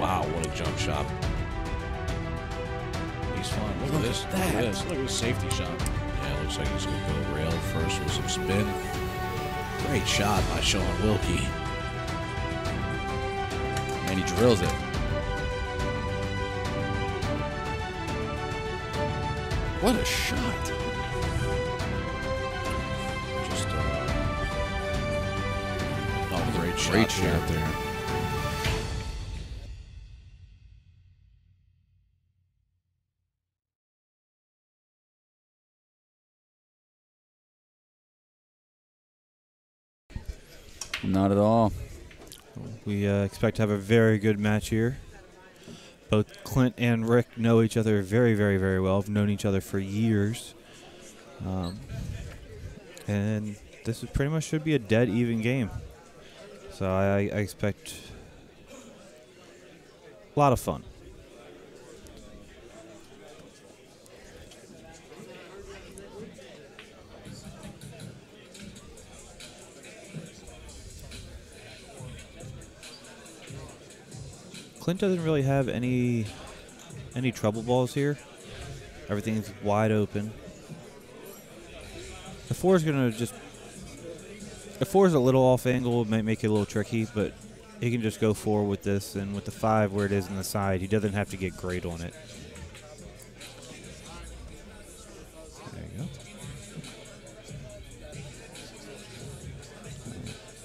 Wow, what a jump shot. He's fine. Look at this. Look at this. Look at this safety shot. Yeah, it looks like he's going to go rail first with some spin. Great shot by Sean Wilkie. And he drills it. What a shot. Just great shot, Great shot there. Not at all. We expect to have a very good match here. Both Clint and Rick know each other very, very, very well. Have known each other for years. And this is pretty much should be a dead even game. So I expect a lot of fun. Clint doesn't really have any trouble balls here. Everything's wide open. The 4 is gonna just. The 4 is a little off angle, it might make it a little tricky, but he can just go 4 with this, and with the 5 where it is in the side, he doesn't have to get great on it. There you go.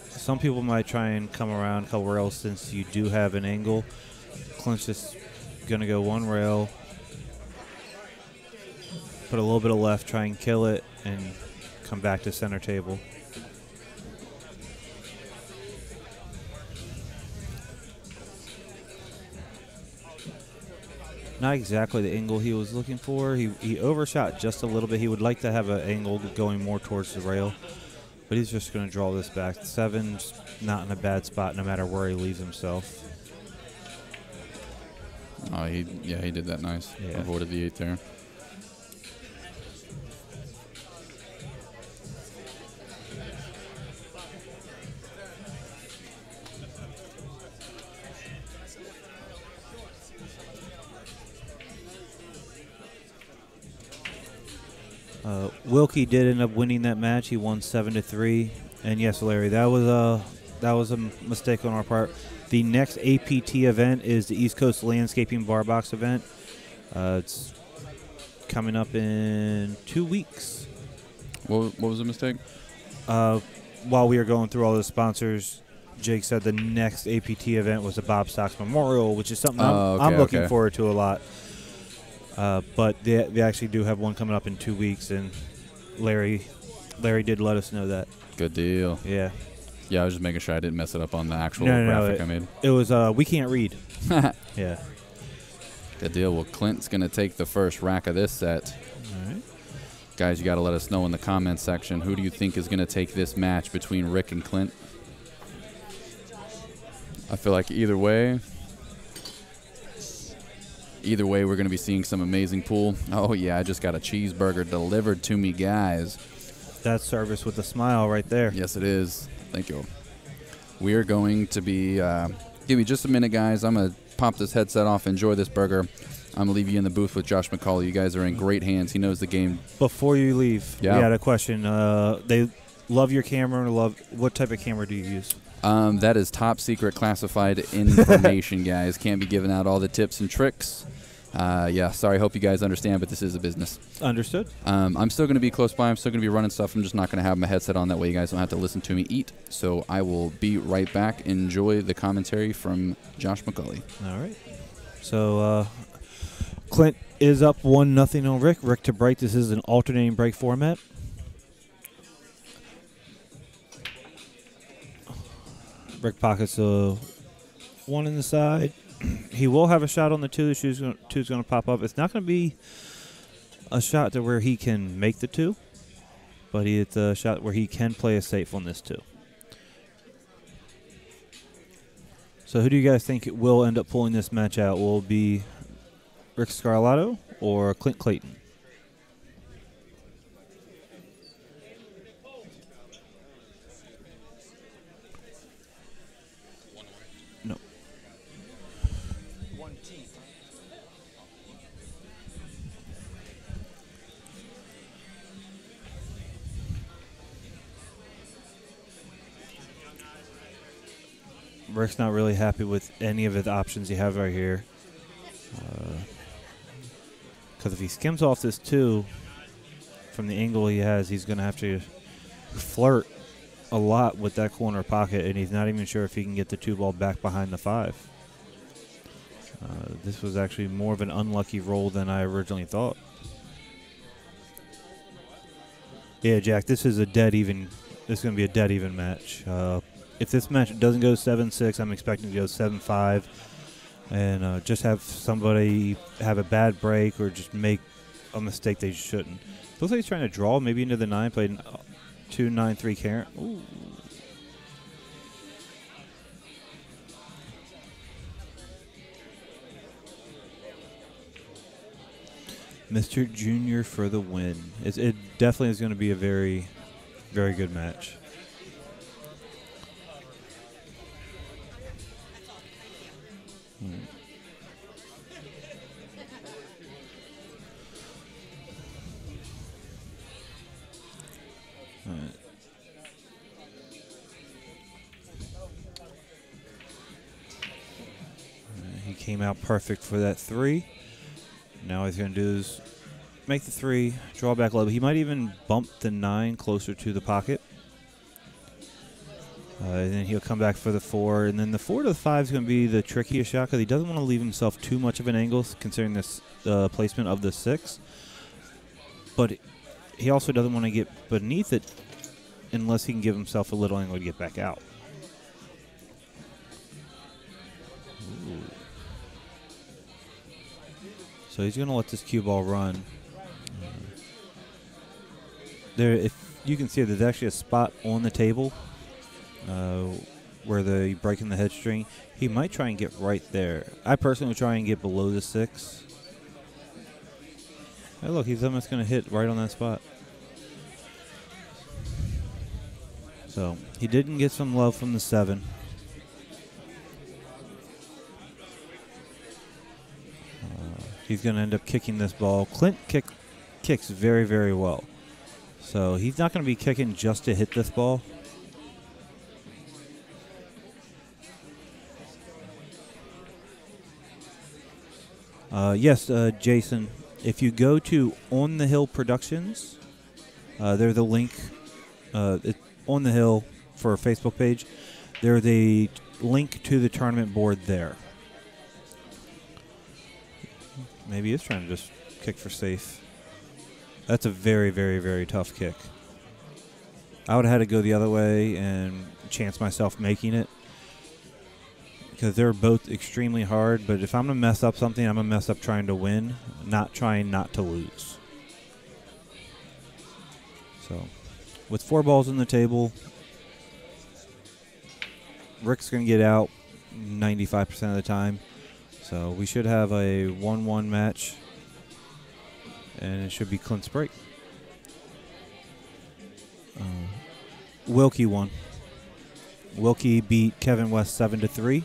Some people might try and come around a couple rails since you do have an angle. Clint's just going to go 1 rail, put a little bit of left, try and kill it, and come back to center table. Not exactly the angle he was looking for. He overshot just a little bit. He would like to have an angle going more towards the rail, but he's just going to draw this back. 7's not in a bad spot no matter where he leaves himself. Oh, he did that nice. Yeah. Avoided the 8 there. Wilkie did end up winning that match. He won 7-3. And yes, Larry, that was a mistake on our part. The next APT event is the East Coast Landscaping Bar Box event. It's coming up in 2 weeks. What was the mistake? While we were going through all the sponsors, Jake said the next APT event was the Bob Stocks Memorial, which is something I'm looking forward to a lot. But they actually do have one coming up in 2 weeks, and Larry did let us know that. Good deal. Yeah. Yeah, I was just making sure I didn't mess it up on the actual graphic I made. It was we can't read. Yeah. Good deal. Well, Clint's going to take the first rack of this set. All right. Guys, you got to let us know in the comments section, who do you think is going to take this match between Rick and Clint? I feel like either way, we're going to be seeing some amazing pool. Oh, yeah, I just got a cheeseburger delivered to me, guys. That's service with a smile right there. Yes, it is. Thank you. We are going to be, give me just a minute, guys. I'm going to pop this headset off, enjoy this burger. I'm going to leave you in the booth with Josh McCauley. You guys are in great hands. He knows the game. Before you leave, we had a question. They love your camera. What type of camera do you use? That is top secret classified information, guys. Can't be giving out all the tips and tricks. Yeah, sorry, hope you guys understand, but this is a business. Understood. I'm still going to be close by. I'm still going to be running stuff. I'm just not going to have my headset on. That way you guys don't have to listen to me eat. So I will be right back. Enjoy the commentary from Josh McCauley. All right. So Clint is up 1-0 on Rick. Rick to break. This is an alternating break format. Rick pockets a 1 in the side. He will have a shot on the 2. The 2 is going to pop up. It's not going to be a shot to where he can make the 2, but it's a shot where he can play it safe on this 2. So who do you guys think will end up pulling this match out? Will it be Rick Scarlato or Clint Clayton? Rick's not really happy with any of the options you have right here. Because if he skims off this 2 from the angle he has, he's going to have to flirt a lot with that corner pocket, and he's not even sure if he can get the 2 ball back behind the 5. This was actually more of an unlucky roll than I originally thought. Yeah, Jack, this is a dead even. This is going to be a dead even match. If this match doesn't go 7-6, I'm expecting to go 7-5, and just have somebody have a bad break or just make a mistake they shouldn't. Looks like he's trying to draw maybe into the 9, played 2-9-3 Karen. Ooh. Mr. Junior for the win. It definitely is going to be a very, very good match. All right. He came out perfect for that 3. Now what he's going to do is make the 3, draw back a little bit. He might even bump the 9 closer to the pocket. And then he'll come back for the 4. And then the 4 to the 5 is going to be the trickiest shot because he doesn't want to leave himself too much of an angle considering this placement of the 6. But he also doesn't want to get beneath it unless he can give himself a little angle to get back out. Ooh. So he's going to let this cue ball run. There, if you can see, there's actually a spot on the table where they're breaking the head string. He might try and get right there. I personally would try and get below the 6. Hey, look, he's almost going to hit right on that spot. So he didn't get some love from the 7. He's going to end up kicking this ball. Clint kicks very, very well. So he's not going to be kicking just to hit this ball. Yes, Jason, if you go to On the Hill Productions, they're the link On the Hill for a Facebook page. They're the link to the tournament board there. Maybe he's trying to just kick for safe. That's a very, very, very tough kick. I would have had to go the other way and chance myself making it because they're both extremely hard. But if I'm going to mess up something, I'm going to mess up trying to win, not trying not to lose. So with 4 balls on the table, Rick's going to get out 95% of the time. So we should have a 1-1 match, and it should be Clint's break. Wilkie won. Wilkie beat Kevin West 7-3.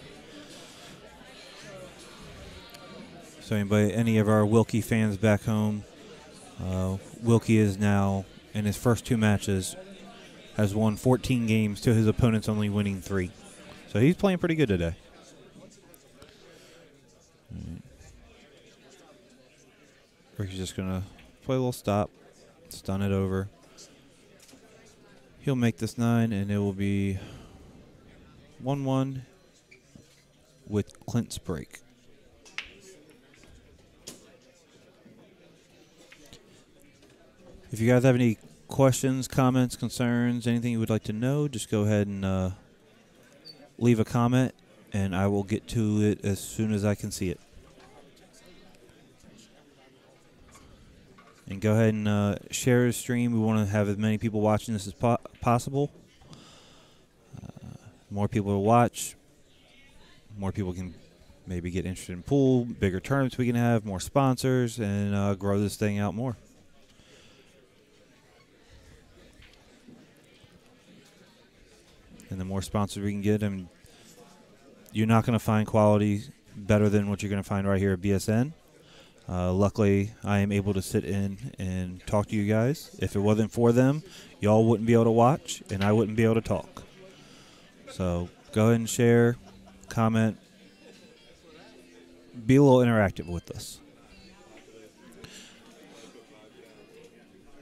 So any of our Wilkie fans back home, Wilkie is now, in his first 2 matches, has won 14 games to his opponents only winning 3. So he's playing pretty good today. Ricky's just going to play a little stop, stun it over. He'll make this 9, and it will be 1-1 with Clint's break. If you guys have any questions, comments, concerns, anything you would like to know, just go ahead and leave a comment, and I will get to it as soon as I can see it. And go ahead and share the stream. We want to have as many people watching this as possible. More people to watch. More people can maybe get interested in pool. Bigger tournaments we can have. More sponsors. And grow this thing out more. And the more sponsors we can get, and you're not going to find quality better than what you're going to find right here at BSN. Luckily, I am able to sit in and talk to you guys. If it wasn't for them, y'all wouldn't be able to watch, and I wouldn't be able to talk. So go ahead and share. comment, be a little interactive with us.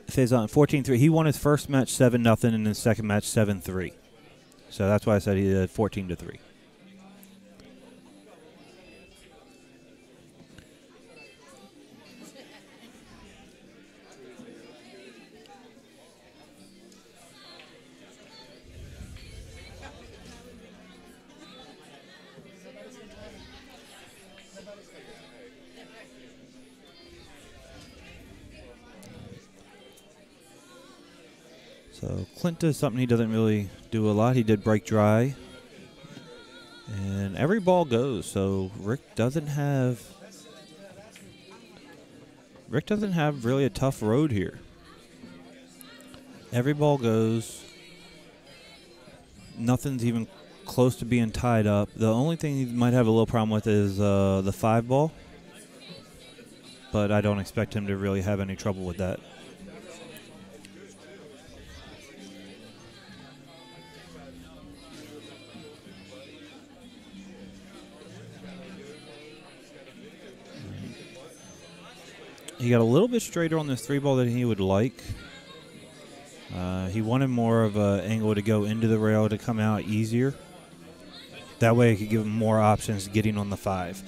Faison 14-3. He won his first match 7-0 and his second match 7-3. So that's why I said he did 14-3. So Clint does something he doesn't really do a lot. He did break dry. And every ball goes. So Rick doesn't have really a tough road here. Every ball goes. Nothing's even close to being tied up. The only thing he might have a little problem with is the 5 ball. But I don't expect him to really have any trouble with that. He got a little bit straighter on this 3 ball than he would like. He wanted more of an angle to go into the rail to come out easier. That way it could give him more options getting on the 5.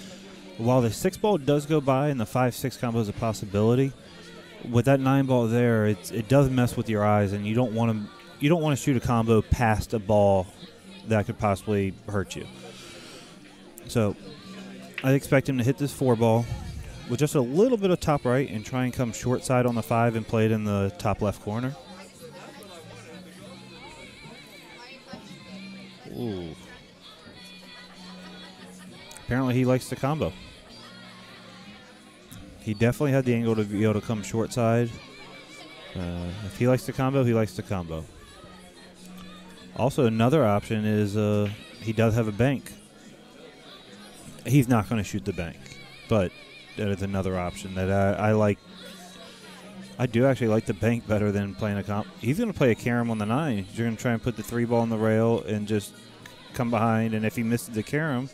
While the 6 ball does go by and the 5-6 combo is a possibility, with that 9 ball there, it does mess with your eyes, and you don't want to shoot a combo past a ball that could possibly hurt you. So I expect him to hit this 4 ball with just a little bit of top right and try and come short side on the 5 and play it in the top left corner. Ooh. Apparently he likes the combo. He definitely had the angle to be able to come short side. If he likes the combo, he likes the combo. Also, another option is he does have a bank. He's not going to shoot the bank, but that is another option that I like. I do actually like the bank better than playing a comp. He's going to play a carom on the 9. He's going to try and put the 3 ball on the rail and just come behind, and if he misses the carom,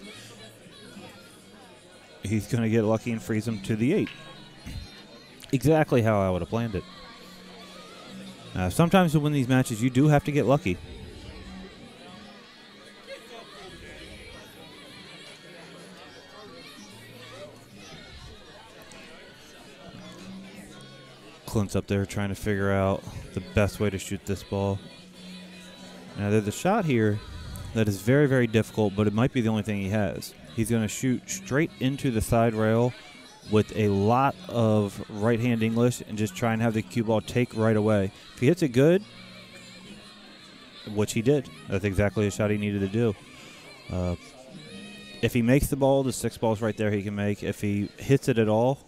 he's going to get lucky and freeze him to the 8. Exactly how I would have planned it. Sometimes to win these matches, you do have to get lucky. Clint's up there trying to figure out the best way to shoot this ball. Now, there's a shot here that is very, very difficult, but it might be the only thing he has. He's going to shoot straight into the side rail with a lot of right-hand English and just try and have the cue ball take right away. If he hits it good, which he did, that's exactly the shot he needed to do. If he makes the ball, the 6 balls right there he can make. If he hits it at all,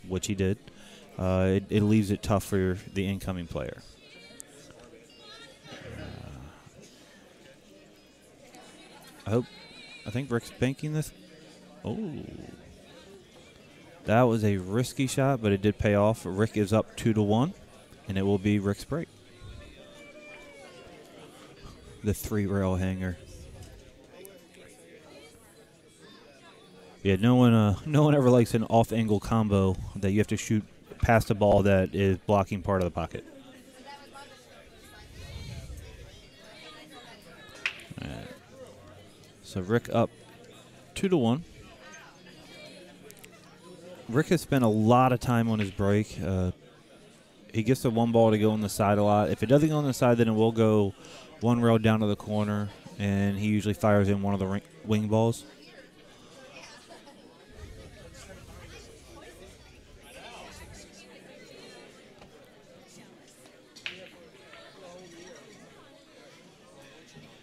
which he did, it leaves it tough for the incoming player. I think Rick's banking this. Oh. That was a risky shot, but it did pay off. Rick is up 2-1, and it will be Rick's break. The 3 rail hanger. Yeah, no one ever likes an off-angle combo that you have to shoot past a ball that is blocking part of the pocket. All right. So Rick up 2-1. Rick has spent a lot of time on his break. He gets the 1 ball to go on the side a lot. If it doesn't go on the side, then it will go 1 rail down to the corner, and he usually fires in one of the wing balls.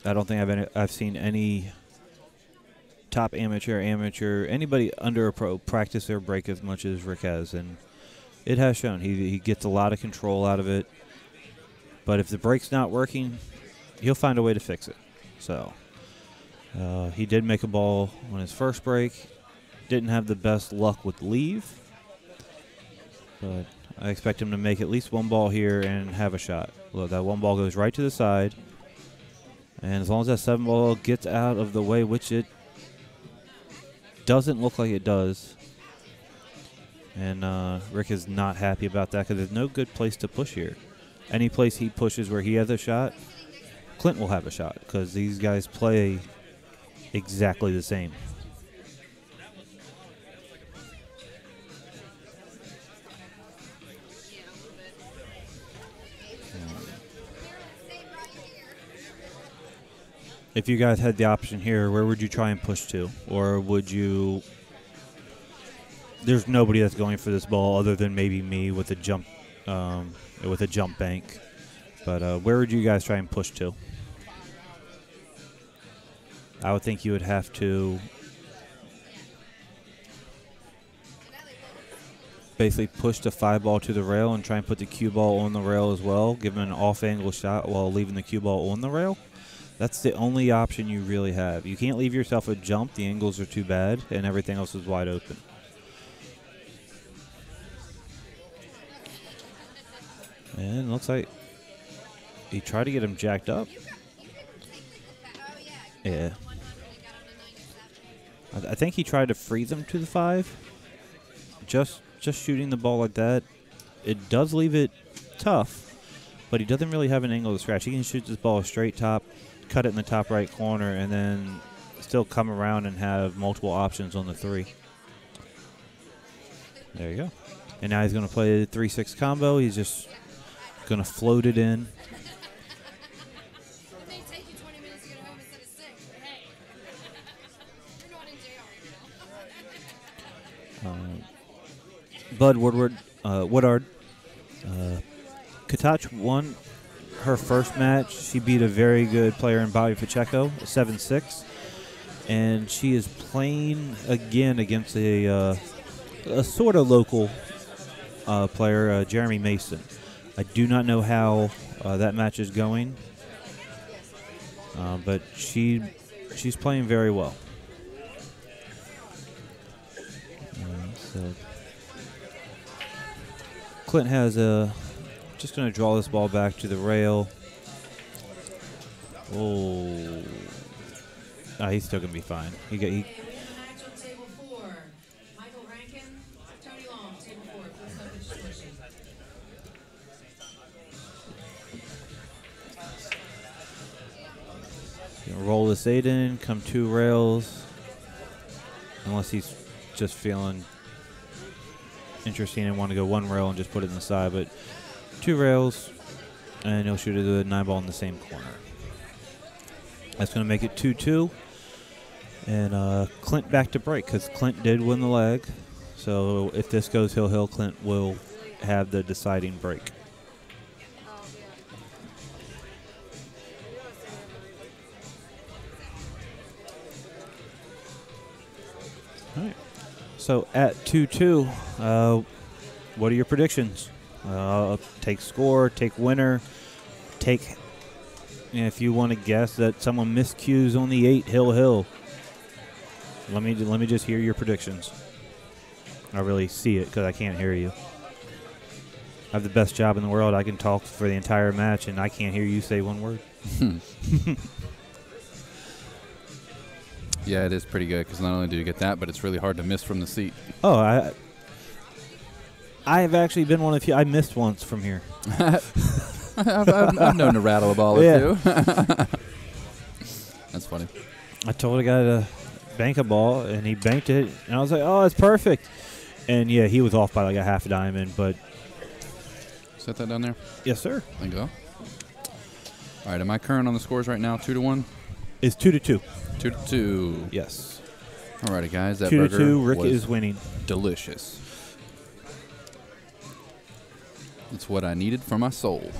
I don't think I've seen any top amateur, anybody under a pro practice their break as much as Rick has, and it has shown. He gets a lot of control out of it, but if the break's not working, he'll find a way to fix it. So he did make a ball on his first break. Didn't have the best luck with leave, but I expect him to make at least 1 ball here and have a shot. Look, that 1 ball goes right to the side. And as long as that 7 ball gets out of the way, which it doesn't look like it does. And Rick is not happy about that because there's no good place to push here. Any place he pushes where he has a shot, Clint will have a shot because these guys play exactly the same. If you guys had the option here, where would you try and push to? Or would you... There's nobody that's going for this ball other than maybe me with a jump bank. But where would you guys try and push to? I would think you would have to basically push the 5 ball to the rail and try and put the cue ball on the rail as well, give him an off-angle shot while leaving the cue ball on the rail. That's the only option you really have. You can't leave yourself a jump. The angles are too bad, and everything else is wide open. And it looks like he tried to get him jacked up. Yeah. I think he tried to freeze him to the 5. Just shooting the ball like that, it does leave it tough, but he doesn't really have an angle to scratch. He can shoot this ball straight top, cut it in the top right corner, and then still come around and have multiple options on the 3. There you go. And now he's going to play the 3-6 combo. He's just going to float it in. Bud Woodward, Katach won her first match. She beat a very good player in Bobby Pacheco, 7-6. And she is playing again against a sort of local player, Jeremy Mason. I do not know how that match is going, but she's playing very well. So Clint has just going to draw this ball back to the rail. Oh, he's still going to be fine. Roll this 8 in, come 2 rails, unless he's just feeling interesting and want to go 1 rail and just put it in the side, but 2 rails, and he'll shoot it to the 9 ball in the same corner. That's going to make it 2-2, and Clint back to break because Clint did win the leg, so if this goes hill-hill, Clint will have the deciding break. All right. So at 2-2, what are your predictions? Take score, take winner, take. If you want to guess that someone miscues on the 8 hill. Let me just hear your predictions. I really see it because I can't hear you. I have the best job in the world. I can talk for the entire match, and I can't hear you say 1 word. Yeah, it is pretty good because not only do you get that, but it's really hard to miss from the seat. Oh, I have actually been one of the few. I missed once from here. I've known to rattle a ball or two. That's funny. I told a guy to bank a ball, and he banked it, and I was like, oh, it's perfect. And, yeah, he was off by like a half a diamond, but. Set that down there? Yes, sir. Thank you. All right, am I current on the scores right now? 2-1? It's 2-2. 2-2. Yes. All righty, guys. That 2-2. Rick is winning. Delicious. It's what I needed for my soul.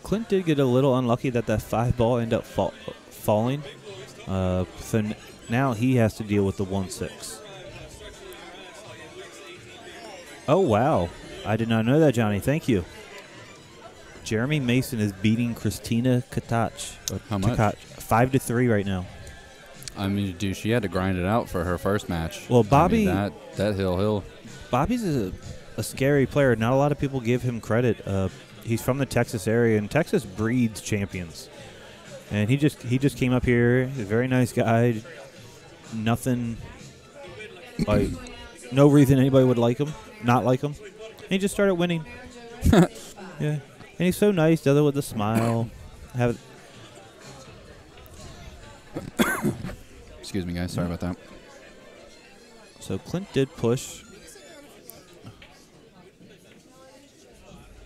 Clint did get a little unlucky that 5 ball ended up falling. So now he has to deal with the 1-6. Oh, wow. I did not know that, Johnny. Thank you. Jeremy Mason is beating Christina Katach. How much? 5-3 right now. I mean, dude, she had to grind it out for her first match. Well, Bobby... I mean, that hill. Bobby's a scary player. Not a lot of people give him credit. He's from the Texas area, and Texas breeds champions. And he just came up here. He's a very nice guy. Nothing, like, no reason anybody would like him, not like him. And he just started winning. Yeah. And he's so nice, does it with a smile. Excuse me, guys. Sorry about that. So Clint did push.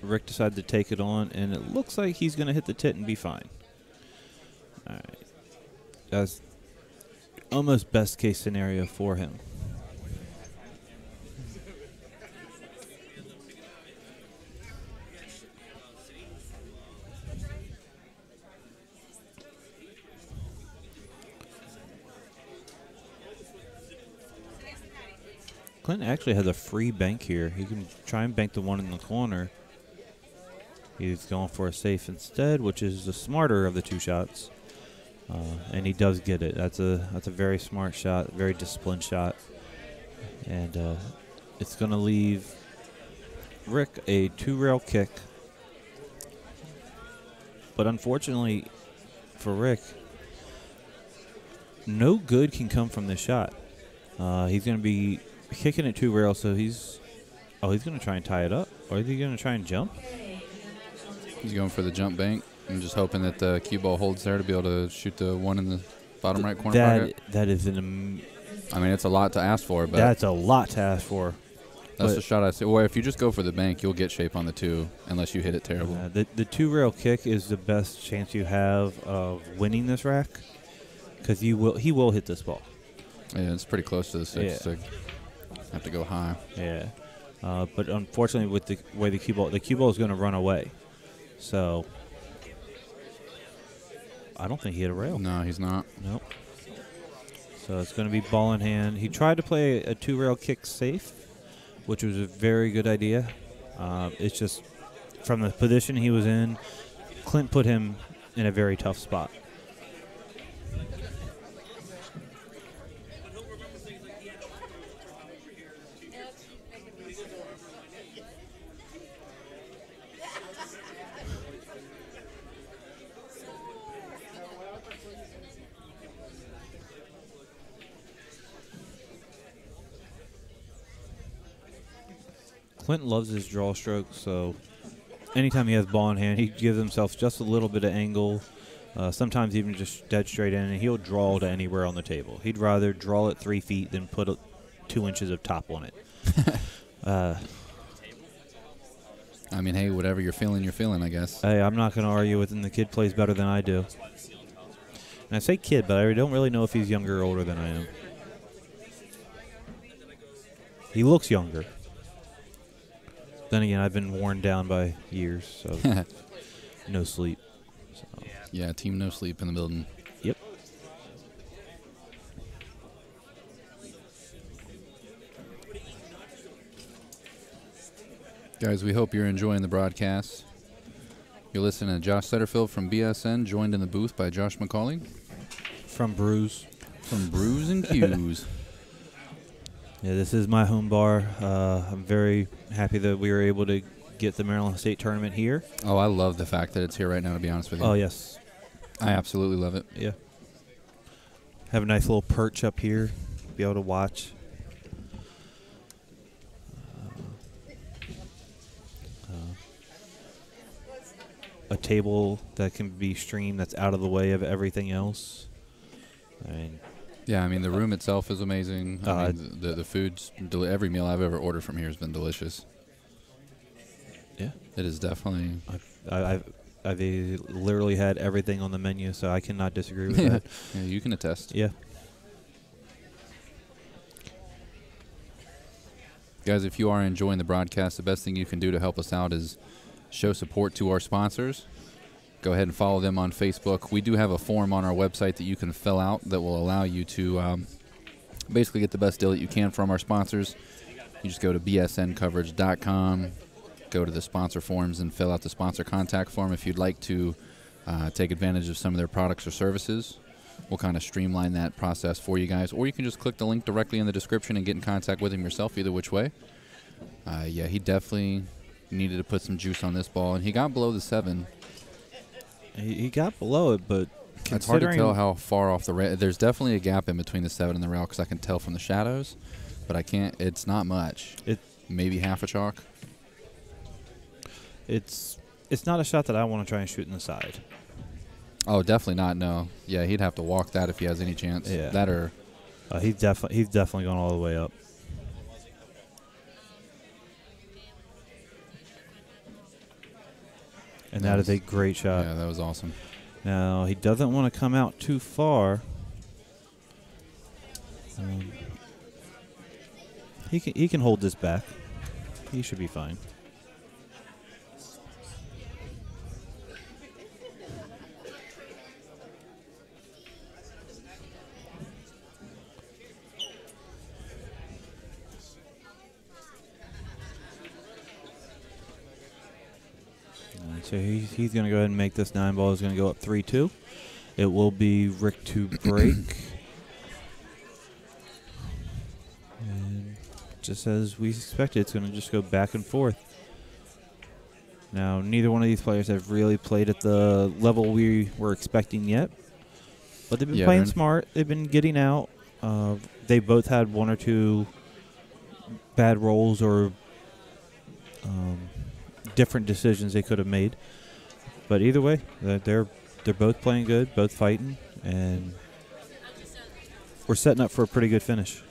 Rick decided to take it on, and it looks like he's going to hit the tit and be fine. All right. That's almost best case scenario for him. Clint actually has a free bank here. He can try and bank the one in the corner. He's going for a safe instead, which is the smarter of the two shots. And he does get it. That's a very smart shot, very disciplined shot. And it's going to leave Rick a 2-rail kick. But unfortunately for Rick, no good can come from this shot. He's going to be kicking at 2 rails, so he's going to try and tie it up. Or is he going to try and jump? He's going for the jump bank. I'm just hoping that the cue ball holds there to be able to shoot the one in the bottom right corner pocket. That is I mean, it's a lot to ask for, but that's a lot to ask for. That's the shot I see. Well, if you just go for the bank, you'll get shape on the 2 unless you hit it terrible. The 2-rail kick is the best chance you have of winning this rack because he will hit this ball. Yeah, it's pretty close to the 6. Yeah. Have to go high. Yeah. But unfortunately, with the way the cue ball is going to run away. So I don't think he hit a rail. No, he's not. Nope. So it's going to be ball in hand. He tried to play a 2-rail kick safe, which was a very good idea. It's just from the position he was in, Clint put him in a very tough spot. Clint loves his draw stroke, so anytime he has ball in hand, he gives himself just a little bit of angle, sometimes even just dead straight in, and he'll draw to anywhere on the table. He'd rather draw it 3 feet than put 2 inches of top on it. I mean, hey, whatever you're feeling, I guess. Hey, I'm not going to argue with him. The kid plays better than I do. And I say kid, but I don't really know if he's younger or older than I am. He looks younger. Then again, I've been worn down by years, so no sleep. So. Yeah, team no sleep in the building. Yep. Guys, we hope you're enjoying the broadcast. You're listening to Josh Setterfield from BSN, joined in the booth by Josh McCauley. From Brews. From Brews and Q's. Yeah, this is my home bar. I'm very happy that we were able to get the Maryland State tournament here. Oh, I love the fact that it's here right now, to be honest with you. Oh, yes. I absolutely love it. Yeah. Have a nice little perch up here, be able to watch. A table that can be streamed that's out of the way of everything else. Yeah, I mean, the room itself is amazing. I mean, the food's every meal I've ever ordered from here has been delicious. Yeah, it is definitely. I've literally had everything on the menu, so I cannot disagree with that. Yeah, you can attest. Yeah. Guys, if you are enjoying the broadcast, the best thing you can do to help us out is show support to our sponsors. Go ahead and follow them on Facebook. We do have a form on our website that you can fill out that will allow you to basically get the best deal that you can from our sponsors. You just go to bsncoverage.com, go to the sponsor forms, and fill out the sponsor contact form if you'd like to take advantage of some of their products or services. We'll kind of streamline that process for you guys. Or you can just click the link directly in the description and get in contact with him yourself, either which way. Yeah, he definitely needed to put some juice on this ball, and he got below the 7. He got below it, but It's hard to tell how far off the rail. There's definitely a gap in between the 7 and the rail because I can tell from the shadows, but I can't. It's not much. Maybe half a chalk. It's not a shot that I want to try and shoot in the side. Oh, definitely not. No. Yeah, he'd have to walk that if he has any chance. Yeah. That or he's definitely gone all the way up. And that is a great shot. Yeah, that was awesome. Now, he doesn't want to come out too far. He can hold this back. He should be fine. So he's going to go ahead and make this 9 ball. Is going to go up 3-2. It will be Rick to break. And just as we expected, it's going to just go back and forth. Now, neither one of these players have really played at the level we were expecting yet. But they've been playing smart. They've been getting out. They both had 1 or 2 bad rolls or different decisions they could have made, but either way, they're both playing good, both fighting, and we're setting up for a pretty good finish.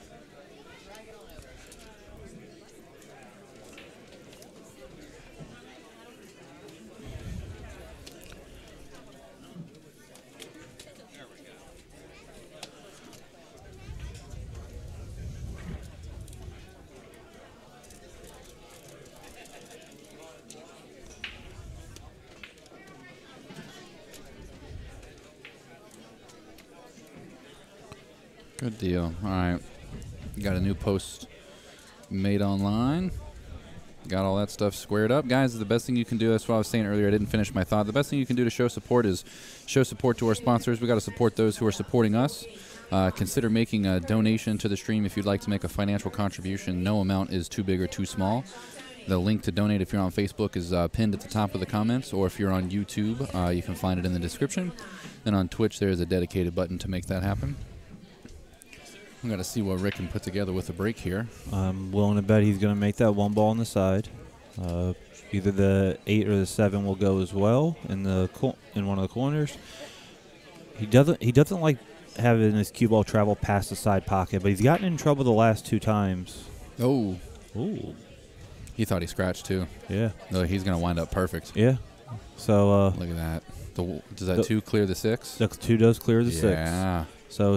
Good deal. All right. Got a new post made online. Got all that stuff squared up. Guys, the best thing you can do, that's what I was saying earlier, I didn't finish my thought. The best thing you can do to show support is show support to our sponsors. We got to support those who are supporting us. Consider making a donation to the stream if you'd like to make a financial contribution. No amount is too big or too small. The link to donate if you're on Facebook is pinned at the top of the comments, or if you're on YouTube, you can find it in the description. And on Twitch, there is a dedicated button to make that happen. I'm going to see what Rick can put together with the break here. I'm willing to bet he's going to make that 1 ball on the side. Either the 8 or the 7 will go as well in one of the corners. He doesn't like having his cue ball travel past the side pocket, but he's gotten in trouble the last 2 times. Oh. Ooh. He thought he scratched too. Yeah. No, he's going to wind up perfect. Yeah. So look at that. Does that 2 clear the 6? The 2 does clear the 6. Yeah. So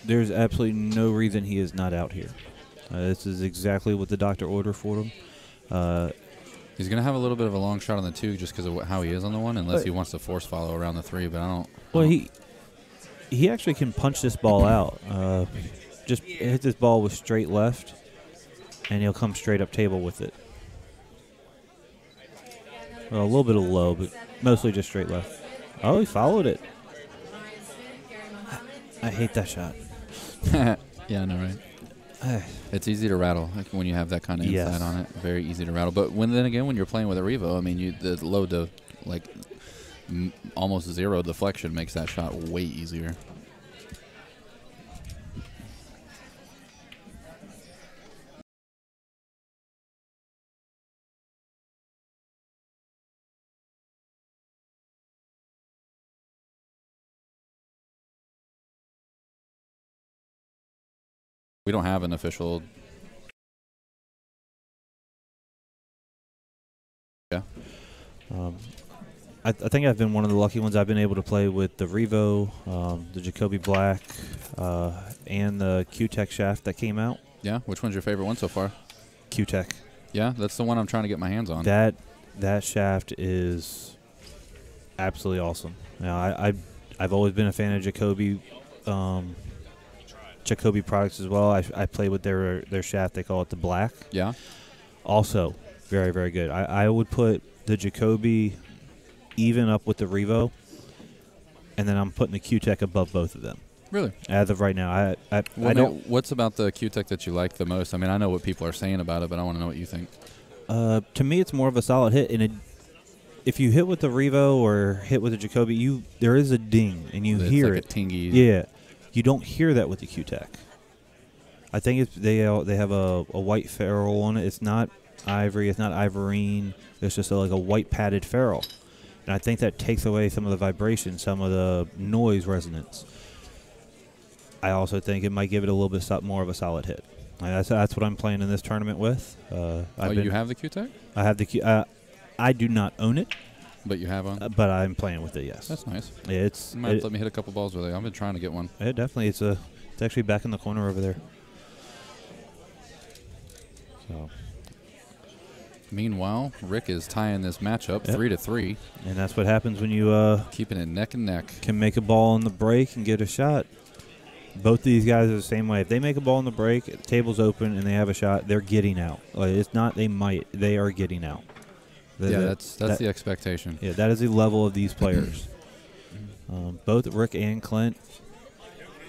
there's absolutely no reason he is not out here. This is exactly what the doctor ordered for him. He's going to have a little bit of a long shot on the 2 just because of how he is on the 1, unless he wants to force follow around the 3, but I don't. Well, he actually can punch this ball out. Just hit this ball with straight left, and he'll come straight up table with it. Well, a little bit of low, but mostly just straight left. Oh, he followed it. I hate that shot. Yeah, I know, right? It's easy to rattle when you have that kind of insight on it. Very easy to rattle. But then again, when you're playing with a Revo, I mean, the low to almost 0 deflection makes that shot way easier. We don't have an official. Yeah. I think I've been one of the lucky ones. I've been able to play with the Revo, the Jacoby Black, and the Q-Tech shaft that came out. Yeah. Which one's your favorite one so far? Q-Tech. Yeah, that's the one I'm trying to get my hands on. That shaft is absolutely awesome. Now I've always been a fan of Jacoby products as well. I play with their shaft. They call it the Black. Yeah. Also, very, very good. I would put the Jacoby even up with the Revo, and then I'm putting the Q-Tech above both of them. Really? As of right now. I don't. What's about the Q-Tech that you like the most? I mean, I know what people are saying about it, but I want to know what you think. To me, it's more of a solid hit, and if you hit with the Revo or hit with the Jacoby, there is a ding, and you hear like it. A tingy. Yeah. You don't hear that with the Q-Tech. I think they have a white ferrule on it. It's not ivory. It's not ivorine. It's just like a white padded ferrule. And I think that takes away some of the vibration, some of the noise resonance. I also think it might give it a little bit more of a solid hit. That's what I'm playing in this tournament with. You have the Q-Tech? I have the Q. I do not own it. But you have one? But I'm playing with it, yes. That's nice. Yeah, you might have to let me hit a couple balls with it. I've been trying to get one. Yeah, definitely. It's actually back in the corner over there. So. Meanwhile, Rick is tying this matchup 3-3. And that's what happens when you keeping it neck and neck. Can make a ball on the break and get a shot. Both of these guys are the same way. If they make a ball on the break, the table's open, and they have a shot, they're getting out. Like, it's not they might. They are getting out. That's the expectation. Yeah, that is the level of these players. Both Rick and Clint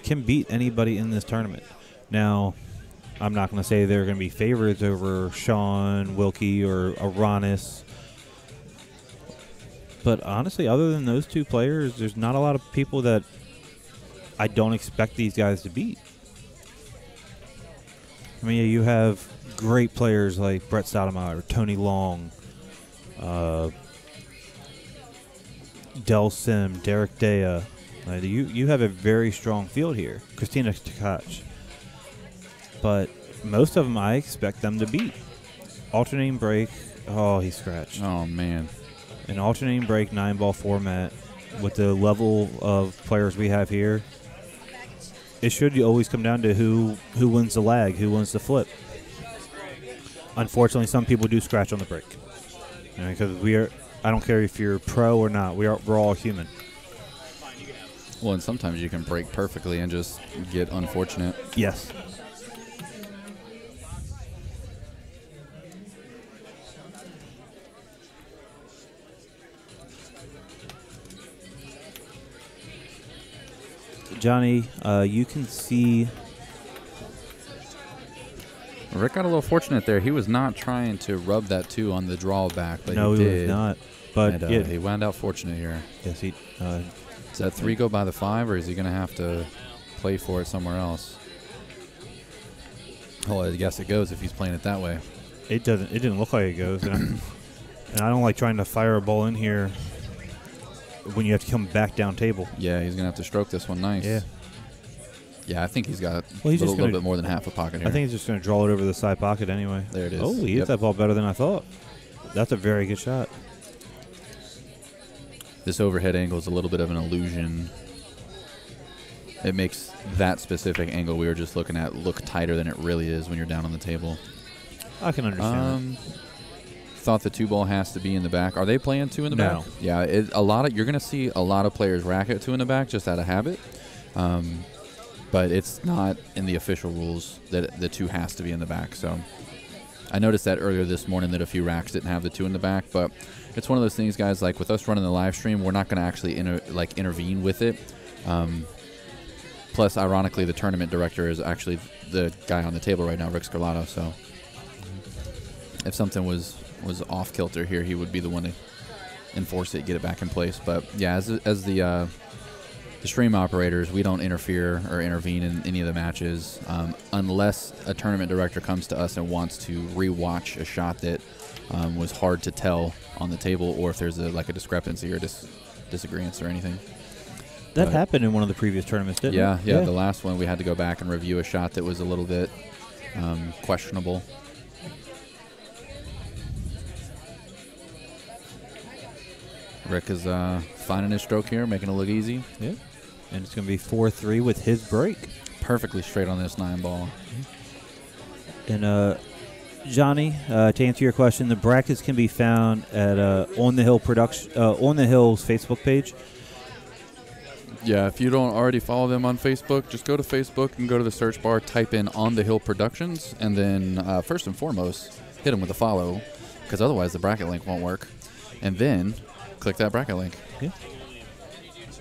can beat anybody in this tournament. Now, I'm not going to say they're going to be favorites over Sean, Wilkie, or Aranis. But honestly, other than those two players, there's not a lot of people that I don't expect these guys to beat. I mean, you have great players like Brett Stoudemire, Tony Long, Del Sim, Derek Dea. You have a very strong field here. Christina Tkach. But most of them I expect them to beat. Alternating break. Oh, he scratched. Oh, man. An alternating break 9-ball format with the level of players we have here, it should always come down to who wins the lag, who wins the flip. Unfortunately, some people do scratch on the break. Because I don't care if you're pro or not, we're all human. Well, and sometimes you can break perfectly and just get unfortunate. Yes. Johnny, you can see. Rick got a little fortunate there. He was not trying to rub that 2 on the drawback, but no, he did. He was not. But and, he wound out fortunate here. Yes, he. Does that 3 go by the 5, or is he going to have to play for it somewhere else? Well, I guess it goes if he's playing it that way. It doesn't. It didn't look like it goes. And I don't like trying to fire a ball in here when you have to come back down table. Yeah, he's going to have to stroke this one nice. Yeah. Yeah, I think he's got a little bit more than half a pocket here. I think he's just going to draw it over the side pocket anyway. There it is. Oh, he hit that ball better than I thought. That's a very good shot. This overhead angle is a little bit of an illusion. It makes that specific angle we were just looking at look tighter than it really is when you're down on the table. I can understand that. Thought the 2-ball has to be in the back. Are they playing 2 in the back? Yeah, you're going to see a lot of players racket 2 in the back just out of habit. But it's not in the official rules that the 2 has to be in the back. So I noticed that earlier this morning that a few racks didn't have the 2 in the back. But it's one of those things, guys, like with us running the live stream, we're not going to actually intervene with it. Plus, ironically, the tournament director is actually the guy on the table right now, Rick Scarlato. So if something was off kilter here, he would be the one to enforce it, get it back in place. But yeah, as the stream operators, we don't interfere or intervene in any of the matches unless a tournament director comes to us and wants to rewatch a shot that was hard to tell on the table, or if there's a discrepancy or disagreements or anything. That happened in one of the previous tournaments, didn't it? Yeah, the last one we had to go back and review a shot that was a little bit questionable. Rick is finding his stroke here, making it look easy. Yeah. And it's going to be 4-3 with his break. Perfectly straight on this 9-ball. And Johnny, to answer your question, the brackets can be found at On the Hill's Facebook page. Yeah, if you don't already follow them on Facebook, just go to Facebook and go to the search bar, type in On the Hill Productions, and then first and foremost, hit them with a follow, because otherwise the bracket link won't work. And then click that bracket link. Yeah.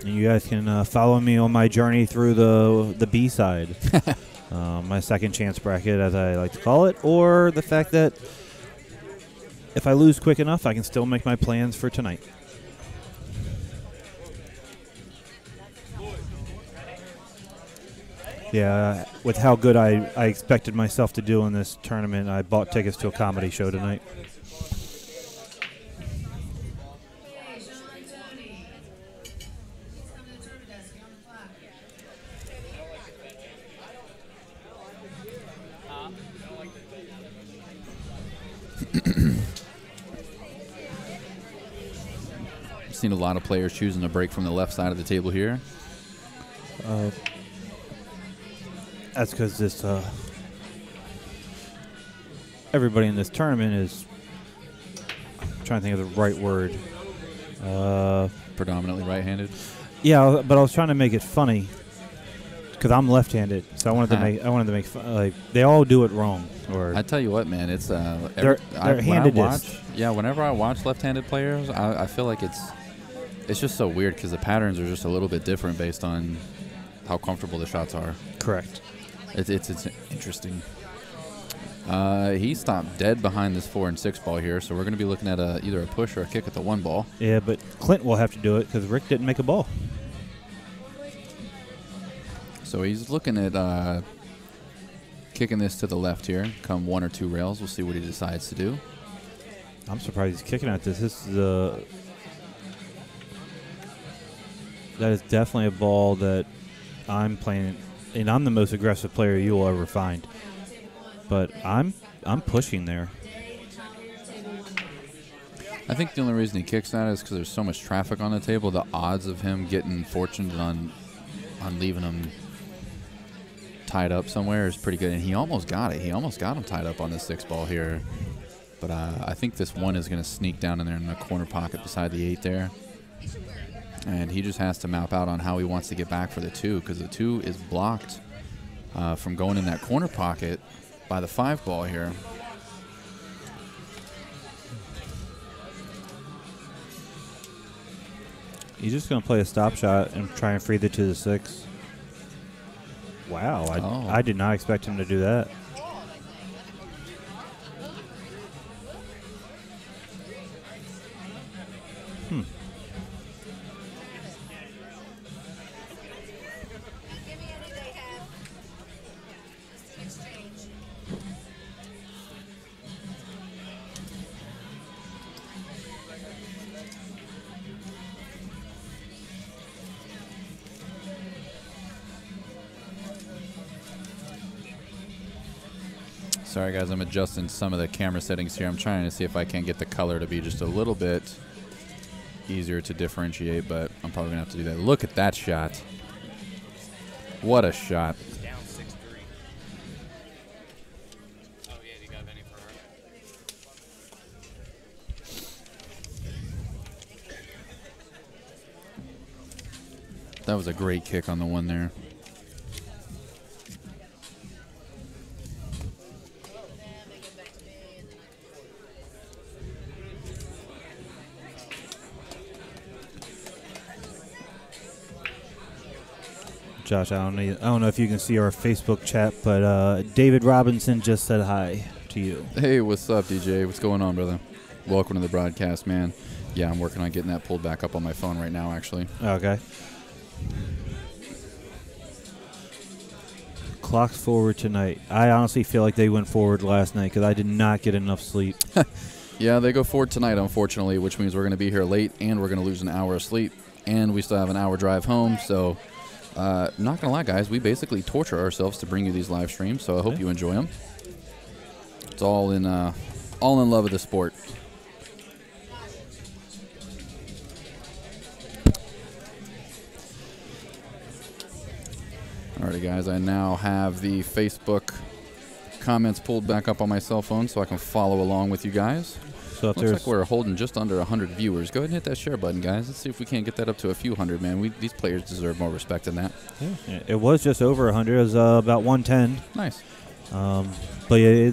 And you guys can follow me on my journey through the B side, my second chance bracket, as I like to call it, or the fact that if I lose quick enough, I can still make my plans for tonight. Yeah, with how good I expected myself to do in this tournament, I bought tickets to a comedy show tonight. I've seen a lot of players choosing to break from the left side of the table here. That's because this everybody in this tournament is, I'm trying to think of the right word. Predominantly right-handed. Yeah, but I was trying to make it funny because I'm left-handed, so I wanted to make fun, like they all do it wrong. Or I tell you what, man, it's they're handedness. Whenever I watch left-handed players, I feel like it's just so weird because the patterns are just a little bit different based on how comfortable the shots are. Correct. It's interesting. He stopped dead behind this 4 and 6 ball here, so we're going to be looking at either a push or a kick at the 1 ball. Yeah, but Clint will have to do it because Rick didn't make a ball. So he's looking at kicking this to the left here, come 1 or 2 rails. We'll see what he decides to do. I'm surprised he's kicking at this. This is that is definitely a ball that I'm playing, and I'm the most aggressive player you will ever find. But I'm pushing there. I think the only reason he kicks that is because there's so much traffic on the table. The odds of him getting fortunate on leaving him tied up somewhere is pretty good. And he almost got it. He almost got him tied up on this 6 ball here. But I think this 1 is going to sneak down in there in the corner pocket beside the 8 there. And he just has to map out on how he wants to get back for the 2 because the 2 is blocked from going in that corner pocket by the 5 ball here. He's just going to play a stop shot and try and free the 2 to the 6. Wow, I did not expect him to do that. Sorry, guys, I'm adjusting some of the camera settings here. I'm trying to see if I can get the color to be just a little bit easier to differentiate, but I'm probably going to have to do that. Look at that shot. What a shot. Down 6-3. Oh, yeah, you got any for her? That was a great kick on the 1 there. Josh, I don't know if you can see our Facebook chat, but David Robinson just said hi to you. Hey, what's up, DJ? What's going on, brother? Welcome to the broadcast, man. Yeah, I'm working on getting that pulled back up on my phone right now, actually. Okay. Clocks forward tonight. I honestly feel like they went forward last night because I did not get enough sleep. Yeah, they go forward tonight, unfortunately, which means we're going to be here late and we're going to lose an hour of sleep. And we still have an hour drive home, so... not going to lie, guys, we basically torture ourselves to bring you these live streams, so I hope you enjoy them. It's all in love with the sport. Alrighty, guys, I now have the Facebook comments pulled back up on my cell phone so I can follow along with you guys. So if Looks like we're holding just under 100 viewers. Go ahead and hit that share button, guys. Let's see if we can't get that up to a few hundred, man. These players deserve more respect than that. Yeah, it was just over 100. It was about 110. Nice. But yeah,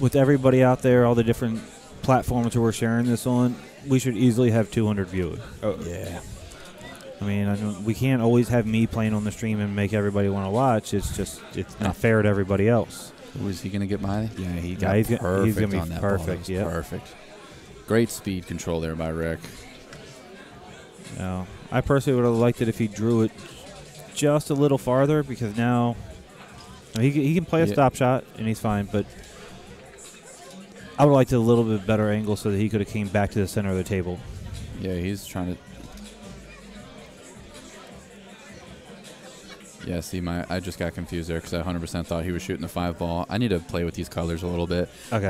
with everybody out there, all the different platforms that we're sharing this on, we should easily have 200 viewers. Oh, yeah. I mean, we can't always have me playing on the stream and make everybody want to watch. It's not fair to everybody else. Was he going to get by? Yeah, he got he's perfect gonna be on that perfect, ball. Yeah, perfect. Great speed control there by Rick. No, I personally would have liked it if he drew it just a little farther, because now he can play a stop shot and he's fine, but I would have liked a little bit better angle so that he could have came back to the center of the table. Yeah, he's trying to. Yeah, see, I just got confused there because I 100% thought he was shooting the 5 ball. I need to play with these colors a little bit. Okay.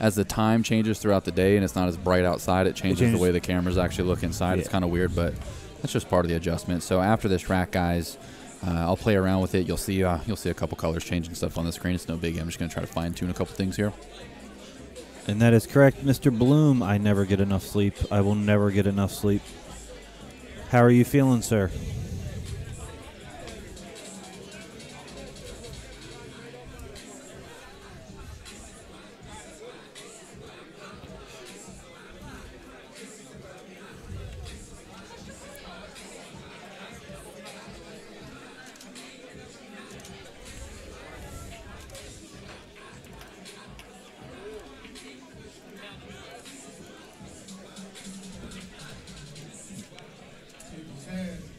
As the time changes throughout the day and it's not as bright outside, it changes the way the cameras actually look inside. Yeah. It's kind of weird, but that's just part of the adjustment. So after this rack, guys, I'll play around with it. You'll see a couple colors changing stuff on the screen. It's no biggie. I'm just going to try to fine-tune a couple things here. And that is correct, Mr. Bloom. I never get enough sleep. I will never get enough sleep. How are you feeling, sir?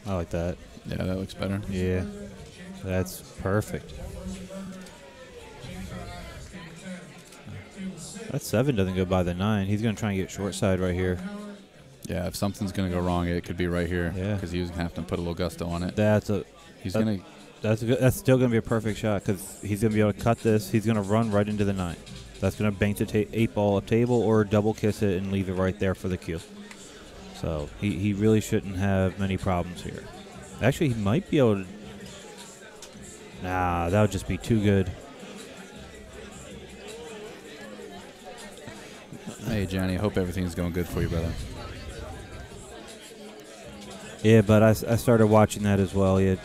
I like that. Yeah, that looks better. Yeah, that's perfect. That 7 doesn't go by the 9. He's going to try and get short side right here. Yeah, if something's going to go wrong, it could be right here. Yeah, because he's going to have to put a little gusto on it. That's still going to be a perfect shot because he's going to be able to cut this. He's going to run right into the 9. That's going to bank the 8 ball up table or double kiss it and leave it right there for the cue. So he really shouldn't have many problems here. Actually, he might be able to. Nah, that would just be too good. Hey, Johnny, I hope everything's going good for you, brother. Yeah, but I started watching that as well. Yeah.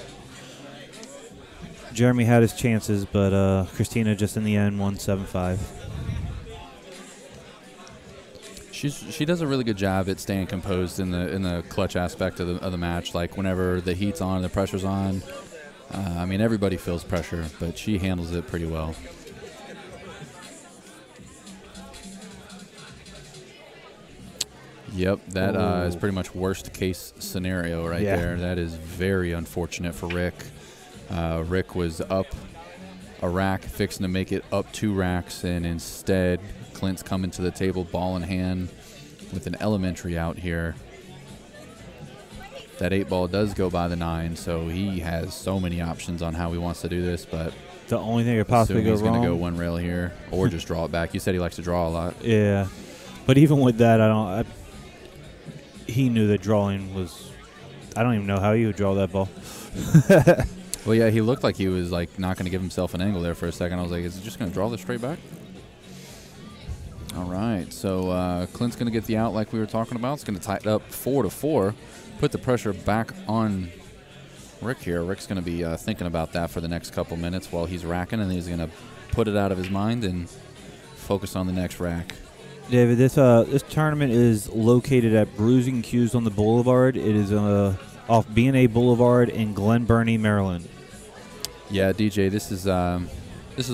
Jeremy had his chances, but Christina just in the end won 7-5. She does a really good job at staying composed in the clutch aspect of the match. Like whenever the heat's on, the pressure's on. I mean, everybody feels pressure, but she handles it pretty well. Yep, that is pretty much worst case scenario right there. That is very unfortunate for Rick. Rick was up a rack, fixing to make it up 2 racks, and instead Clint's coming to the table, ball in hand, with an elementary out here. That 8 ball does go by the 9, so he has so many options on how he wants to do this, but the only thing that possibly go wrong, he's going to go one rail here or just draw it back. You said he likes to draw a lot. Yeah, but even with that, he knew that drawing was. I don't even know how he would draw that ball. Well, yeah, he looked like he was like not going to give himself an angle there for a second. I was like, is he just going to draw this straight back? All right, so Clint's going to get the out like we were talking about. It's going to tie it up 4-4, put the pressure back on Rick here. Rick's going to be thinking about that for the next couple minutes while he's racking, and he's going to put it out of his mind and focus on the next rack. David, this tournament is located at Bruising Cues on the Boulevard. It is off B&A Boulevard in Glen Burnie, Maryland. Yeah, DJ, this is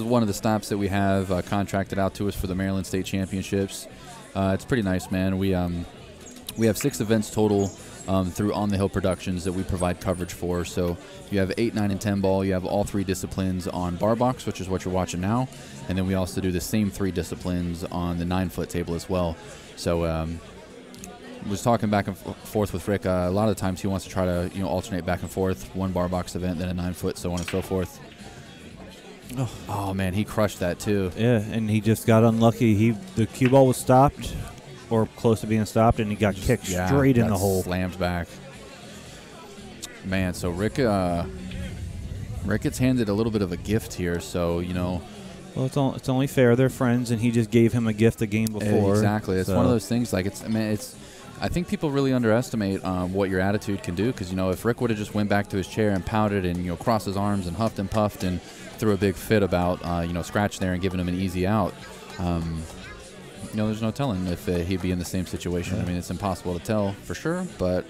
one of the stops that we have contracted out to us for the Maryland State Championships. It's pretty nice, man. We have 6 events total through On the Hill Productions that we provide coverage for. So you have 8, 9, and 10 ball. You have all 3 disciplines on bar box, which is what you're watching now. And then we also do the same 3 disciplines on the 9-foot table as well. So was talking back and forth with Rick. A lot of the times he wants to try to alternate back and forth, 1 bar box event, then a 9-foot, so on and so forth. Oh man, he crushed that too. Yeah, and he just got unlucky. The cue ball was stopped, or close to being stopped, and he got kicked straight in the hole. Slammed back. Man, so Rick gets handed a little bit of a gift here. So well, it's only fair. They're friends, and he just gave him a gift the game before. Exactly. It's one of those things. Like I think people really underestimate what your attitude can do. Because if Rick would have just went back to his chair and pouted and crossed his arms and huffed and puffed and threw a big fit about scratch there and giving him an easy out, there's no telling if he'd be in the same situation. Yeah. I mean, it's impossible to tell for sure, but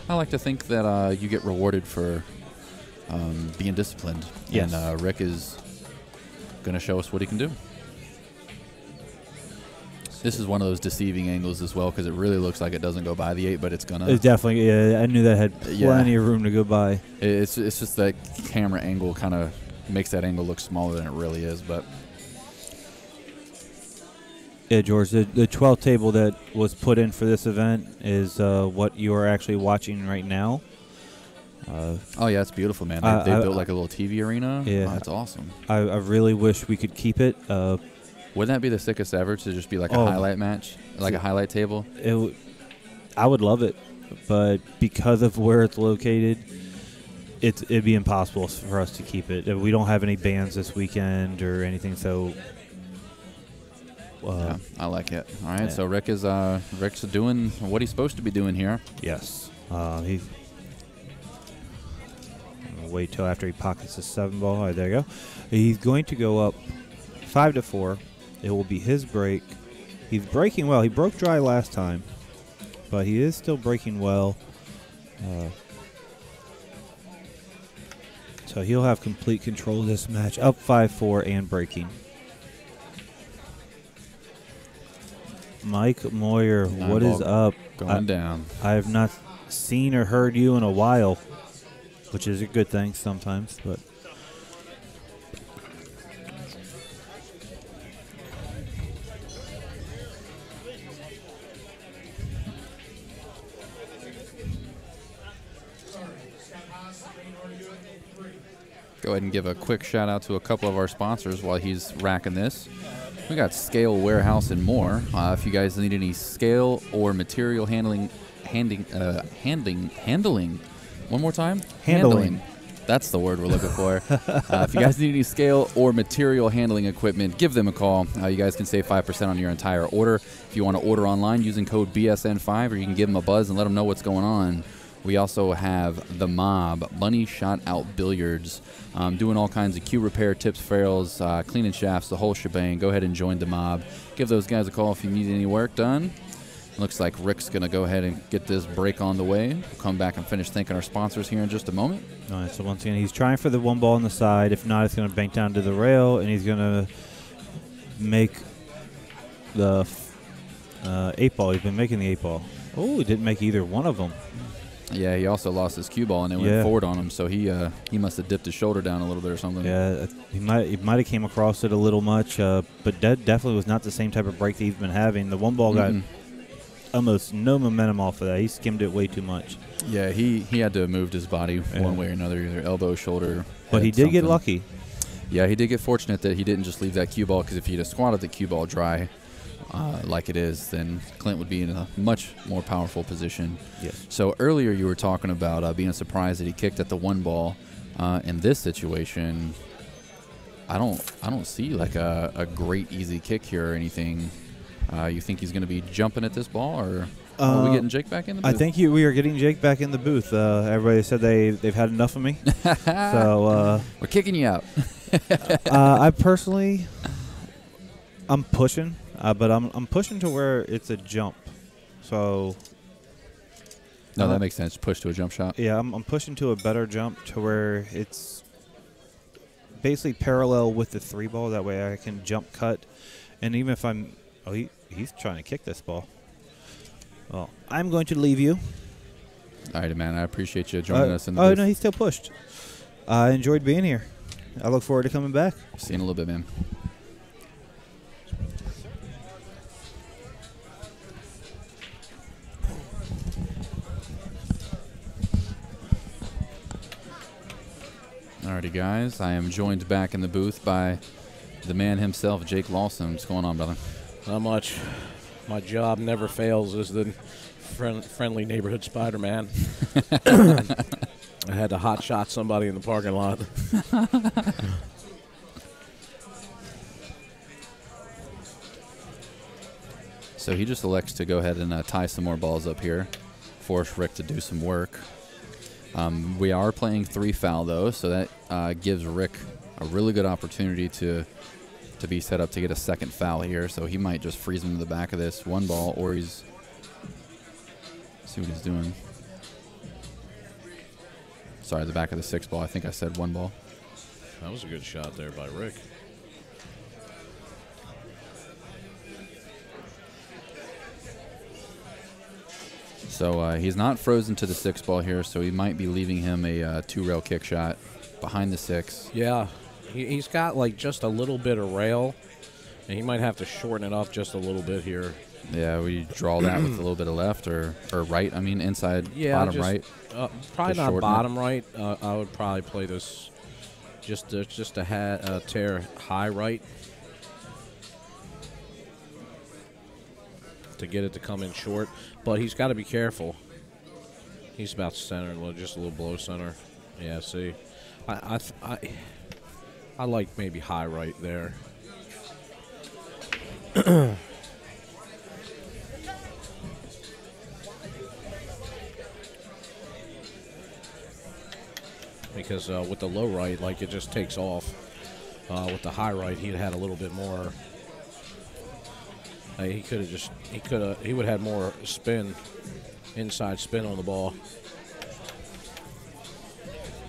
I like to think that you get rewarded for being disciplined. Yes. And Rick is going to show us what he can do. This is one of those deceiving angles as well because it really looks like it doesn't go by the 8, but it's gonna. It definitely. Yeah, I knew that had plenty of room to go by. It's just that camera angle kind of makes that angle look smaller than it really is, but. Yeah, George, the 12th table that was put in for this event is what you are actually watching right now. Oh, yeah, it's beautiful, man. They built like a little TV arena. Yeah. Oh, that's awesome. I really wish we could keep it. Wouldn't that be the sickest ever to just be like a highlight match, like a highlight table? I would love it, but because of where it's located, it'd be impossible for us to keep it. We don't have any bands this weekend or anything, so... yeah, I like it. All right, so Rick's doing what he's supposed to be doing here. Yes. He's wait till after he pockets the 7 ball. All right, there you go. He's going to go up 5-4. It will be his break. He's breaking well. He broke dry last time, but he is still breaking well. So he'll have complete control of this match. Up 5-4 and breaking. Mike Moyer, what is up? Going down. I have not seen or heard you in a while, which is a good thing sometimes, but... Go ahead and give a quick shout out to a couple of our sponsors while he's racking this. We got Scale Warehouse and more. If you guys need any scale or material handling. One more time? Handling. That's the word we're looking for. If you guys need any scale or material handling equipment, give them a call. You guys can save 5% on your entire order. If you want to order online using code BSN5, or you can give them a buzz and let them know what's going on. We also have The Mob, Bunny Shot Out Billiards, doing all kinds of cue repair, tips, ferrules, cleaning shafts, the whole shebang. Go ahead and join The Mob. Give those guys a call if you need any work done. Looks like Rick's going to go ahead and get this break on the way. We'll come back and finish thanking our sponsors here in just a moment. All right, so once again, he's trying for the 1 ball on the side. If not, it's going to bank down to the rail, and he's going to make the 8 ball. He's been making the 8 ball. Oh, he didn't make either one of them. Yeah, he also lost his cue ball and it went forward on him, so he must have dipped his shoulder down a little bit or something. Yeah, he might have came across it a little much, but that definitely was not the same type of break that he's been having. The 1 ball got almost no momentum off of that. He skimmed it way too much. Yeah, he had to have moved his body one way or another, either elbow, shoulder. But he did get lucky. Yeah, he did get fortunate that he didn't just leave that cue ball, because if he'd have squatted the cue ball dry like it is, then Clint would be in a much more powerful position. Yes. So earlier you were talking about being surprised that he kicked at the 1 ball. In this situation, I don't see like a great easy kick here or anything. You think he's going to be jumping at this ball, or are we getting Jake back in the booth? I think we are getting Jake back in the booth. Everybody said they've had enough of me. So we're kicking you out. I personally, I'm pushing, but I'm pushing to where it's a jump. So no, that makes sense. Push to a jump shot. Yeah, I'm pushing to a better jump to where it's basically parallel with the 3 ball. That way I can jump cut, and even if I'm he's trying to kick this ball. Well, I'm going to leave you. All right, man. I appreciate you joining us in the booth. booth. No, he's still pushed. I enjoyed being here. I look forward to coming back. See you in a little bit, man. Alrighty, guys. I am joined back in the booth by the man himself, Jake Lawson. What's going on, brother? Not much. My job never fails as the friendly neighborhood Spider-Man. I had to hot shot somebody in the parking lot. So he just elects to go ahead and tie some more balls up here, force Rick to do some work. We are playing 3 foul, though, so that gives Rick a really good opportunity to be set up to get a 2nd foul here. So he might just freeze him to the back of this 1 ball, or see what he's doing. Sorry, the back of the 6 ball. I think I said 1 ball. That was a good shot there by Rick. So he's not frozen to the 6 ball here, so he might be leaving him a 2-rail kick shot behind the 6. Yeah, he's got like just a little bit of rail, and he might have to shorten it up just a little bit here. Yeah, we draw that with a little bit of left or right. I mean, inside, yeah, bottom just, right. Probably Just not bottom right. I would probably play this just a tear high right to get it to come in short. But he's got to be careful. He's about center, just a little below center. Yeah, see, I like maybe high right there. Because with the low right, like, it just takes off. With the high right, he'd had a little bit more. He would have had more spin, inside spin on the ball.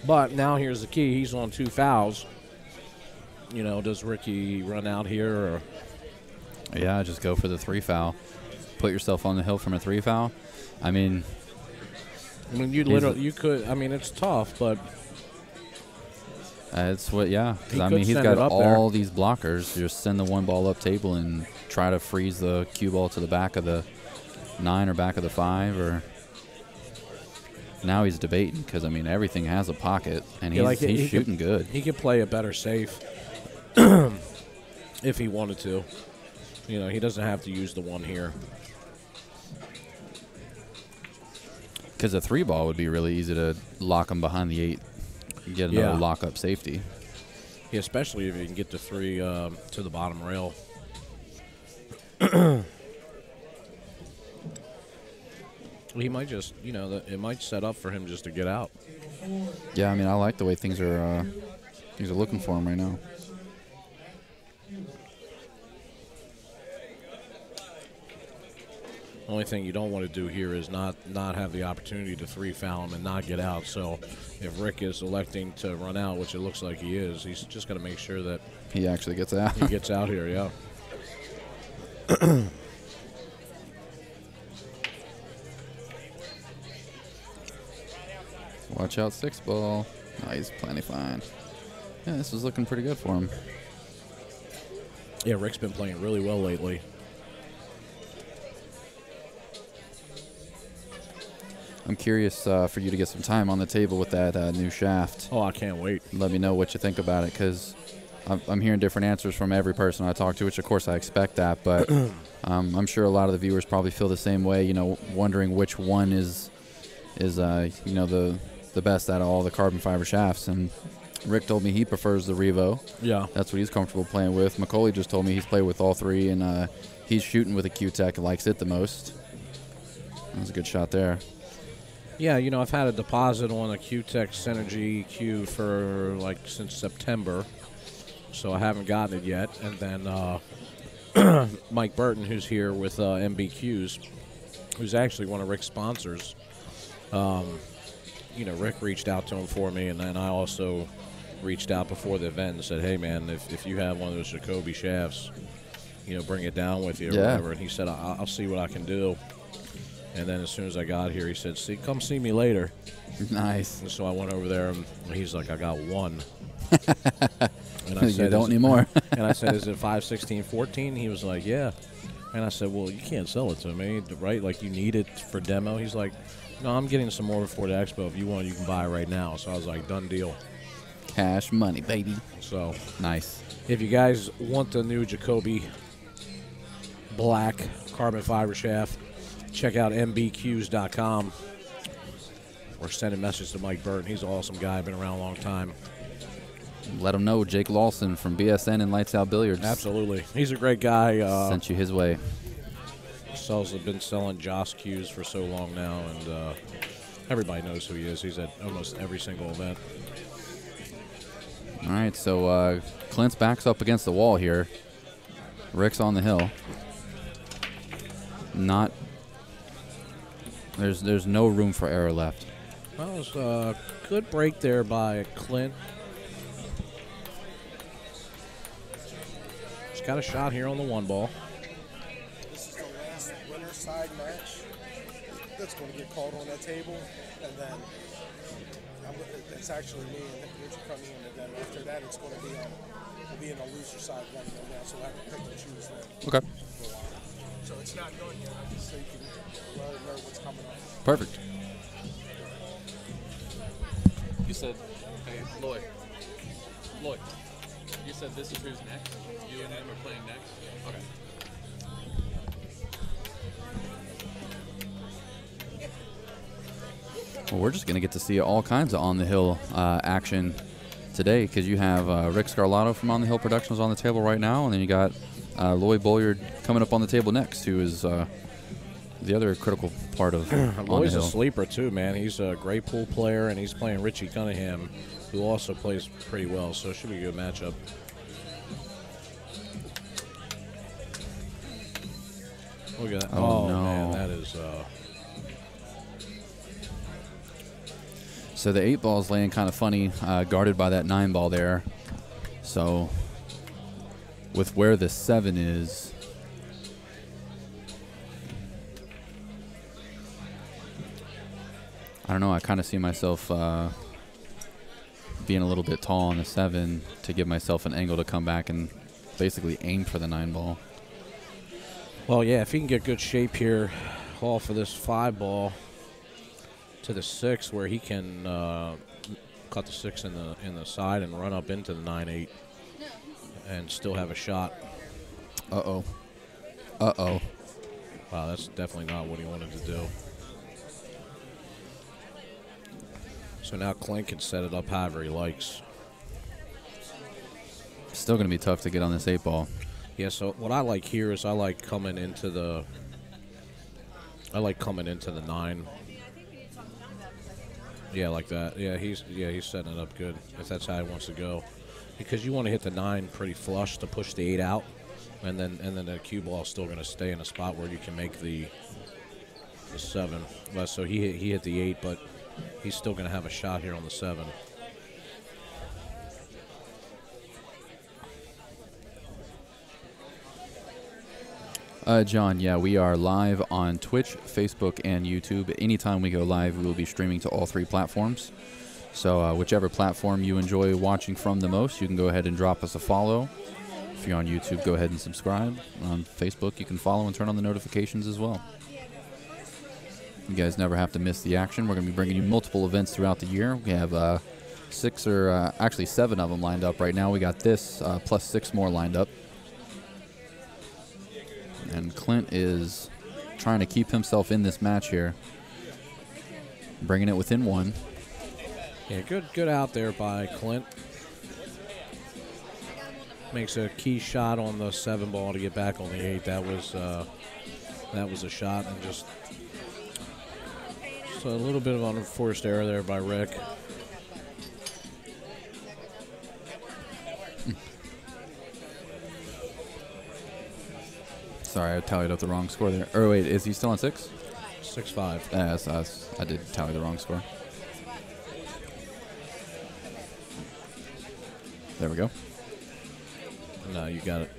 But now here's the key: he's on 2 fouls. You know, does Ricky run out here or? Yeah, just go for the 3 foul. Put yourself on the hill from a 3 foul. I mean, you could. I mean, it's tough, but. It's what, yeah. Because, I mean, he's got all these blockers. Just send the 1 ball up table and try to freeze the cue ball to the back of the 9 or back of the 5. Or now he's debating because, I mean, everything has a pocket, and he's shooting good. He could play a better safe if he wanted to. You know, he doesn't have to use the 1 here. Because a 3 ball would be really easy to lock him behind the 8. Get another lock-up safety. Yeah, especially if you can get the 3 to the bottom rail. He might just, you know, it might set up for him just to get out. Yeah, I mean, I like the way things are looking for him right now. Only thing you don't want to do here is not have the opportunity to 3 foul him and not get out. So if Rick is electing to run out, which it looks like he is, he's just got to make sure that he actually gets out. He gets out here, yeah. Watch out, 6 ball. Oh, he's plenty fine. Yeah, this is looking pretty good for him. Yeah, Rick's been playing really well lately. I'm curious for you to get some time on the table with that new shaft. Oh, I can't wait. Let me know what you think about it, because I'm hearing different answers from every person I talk to, which of course I expect that, but I'm sure a lot of the viewers probably feel the same way, you know, wondering which one is you know, the best out of all the carbon fiber shafts. And Rick told me he prefers the Revo. Yeah. That's what he's comfortable playing with. Macaulay just told me he's played with all 3, and he's shooting with a Q-Tech and likes it the most. That was a good shot there. Yeah, you know, I've had a deposit on a Q-Tech Synergy Q for, like, since September, so I haven't gotten it yet. And then Mike Burton, who's here with MBQs, who's actually one of Rick's sponsors, you know, Rick reached out to him for me, and then I also reached out before the event and said, hey, man, if you have one of those Jacoby shafts, you know, bring it down with you or whatever. And he said, I'll see what I can do. And then as soon as I got here, he said, come see me later. Nice. And so I went over there, and he's like, I got 1. And I said, you don't need more. And I said, is it 5/16/14? He was like, yeah. And I said, well, you can't sell it to me, right? Like, you need it for demo? He's like, no, I'm getting some more before the expo. If you want, you can buy it right now. So I was like, done deal. Cash money, baby. So nice. If you guys want the new Jacoby black carbon fiber shaft, check out mbqs.com or send a message to Mike Burton. He's an awesome guy, been around a long time. Let him know Jake Lawson from BSN and Lights Out Billiards. Absolutely. He's a great guy. Sent you his way. Been selling Joss cues for so long now, and everybody knows who he is. He's at almost every single event. All right, so Clint's back's up against the wall here. Rick's on the hill. There's no room for error left. Well, it was a good break there by Clint. He's got a shot here on the 1 ball. This is the last winner side match. that's going to get called on that table, and then it's actually me and Richard coming in, and then after that it's going to be we'll be in the loser side running them now, so we'll have to pick and choose them. Okay. So it's not done yet, just so you can know what's coming up. Perfect. You said, hey, Lloyd, you said this is who's next? You and him are playing next? Okay. Well, we're just going to get to see all kinds of On the Hill action today because you have Rick Scarlato from On the Hill Productions on the table right now, and then you got Lloyd Bolyard coming up on the table next, who is the other critical part of On the Lloyd's Hill. a sleeper, too, man. He's a great pool player, and he's playing Richie Cunningham, who also plays pretty well, so it should be a good matchup. Look at that. Oh, no. Man, that is... So the 8 ball's laying kind of funny, guarded by that 9 ball there. So with where the 7 is, I don't know. I kind of see myself being a little bit tall on the 7 to give myself an angle to come back and basically aim for the 9 ball. Well, yeah, if he can get good shape here off of this 5 ball to the 6, where he can cut the 6 in the side and run up into the 9-8 and still have a shot. Uh-oh. Wow, that's definitely not what he wanted to do. So now Clint can set it up however he likes. Still going to be tough to get on this 8 ball. Yeah, so what I like here is I like coming into the 9. Yeah, like that. Yeah, he's setting it up good if that's how he wants to go, because you want to hit the 9 pretty flush to push the 8 out, and then the cue ball is still going to stay in a spot where you can make the 7. But so he hit the 8, but he's still going to have a shot here on the 7. John, yeah, we are live on Twitch, Facebook, and YouTube. Anytime we go live, we will be streaming to all 3 platforms. So whichever platform you enjoy watching from the most, you can go ahead and drop us a follow. If you're on YouTube, go ahead and subscribe. On Facebook, you can follow and turn on the notifications as well. You guys never have to miss the action. We're going to be bringing you multiple events throughout the year. We have 6 or actually 7 of them lined up right now. We got this plus 6 more lined up. And Clint is trying to keep himself in this match here, bringing it within 1. Yeah, good out there by Clint. Makes a key shot on the 7 ball to get back on the 8. That was a shot, and just a little bit of unforced error there by Rick. Sorry, I tallied up the wrong score there. Or wait, is he still on 6? 6-5. Yes, I did tally the wrong score. There we go. No, you got it.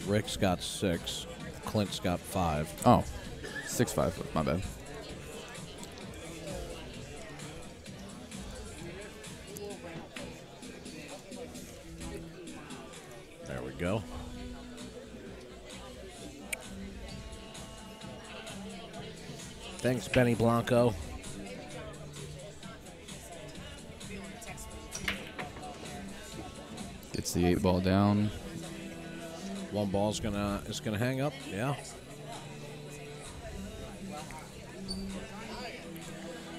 Rick's got 6. Clint's got 5. Oh, 6-5. My bad. There we go. Thanks, Benny Blanco. Gets the 8 ball down. 1 ball's gonna hang up. Yeah.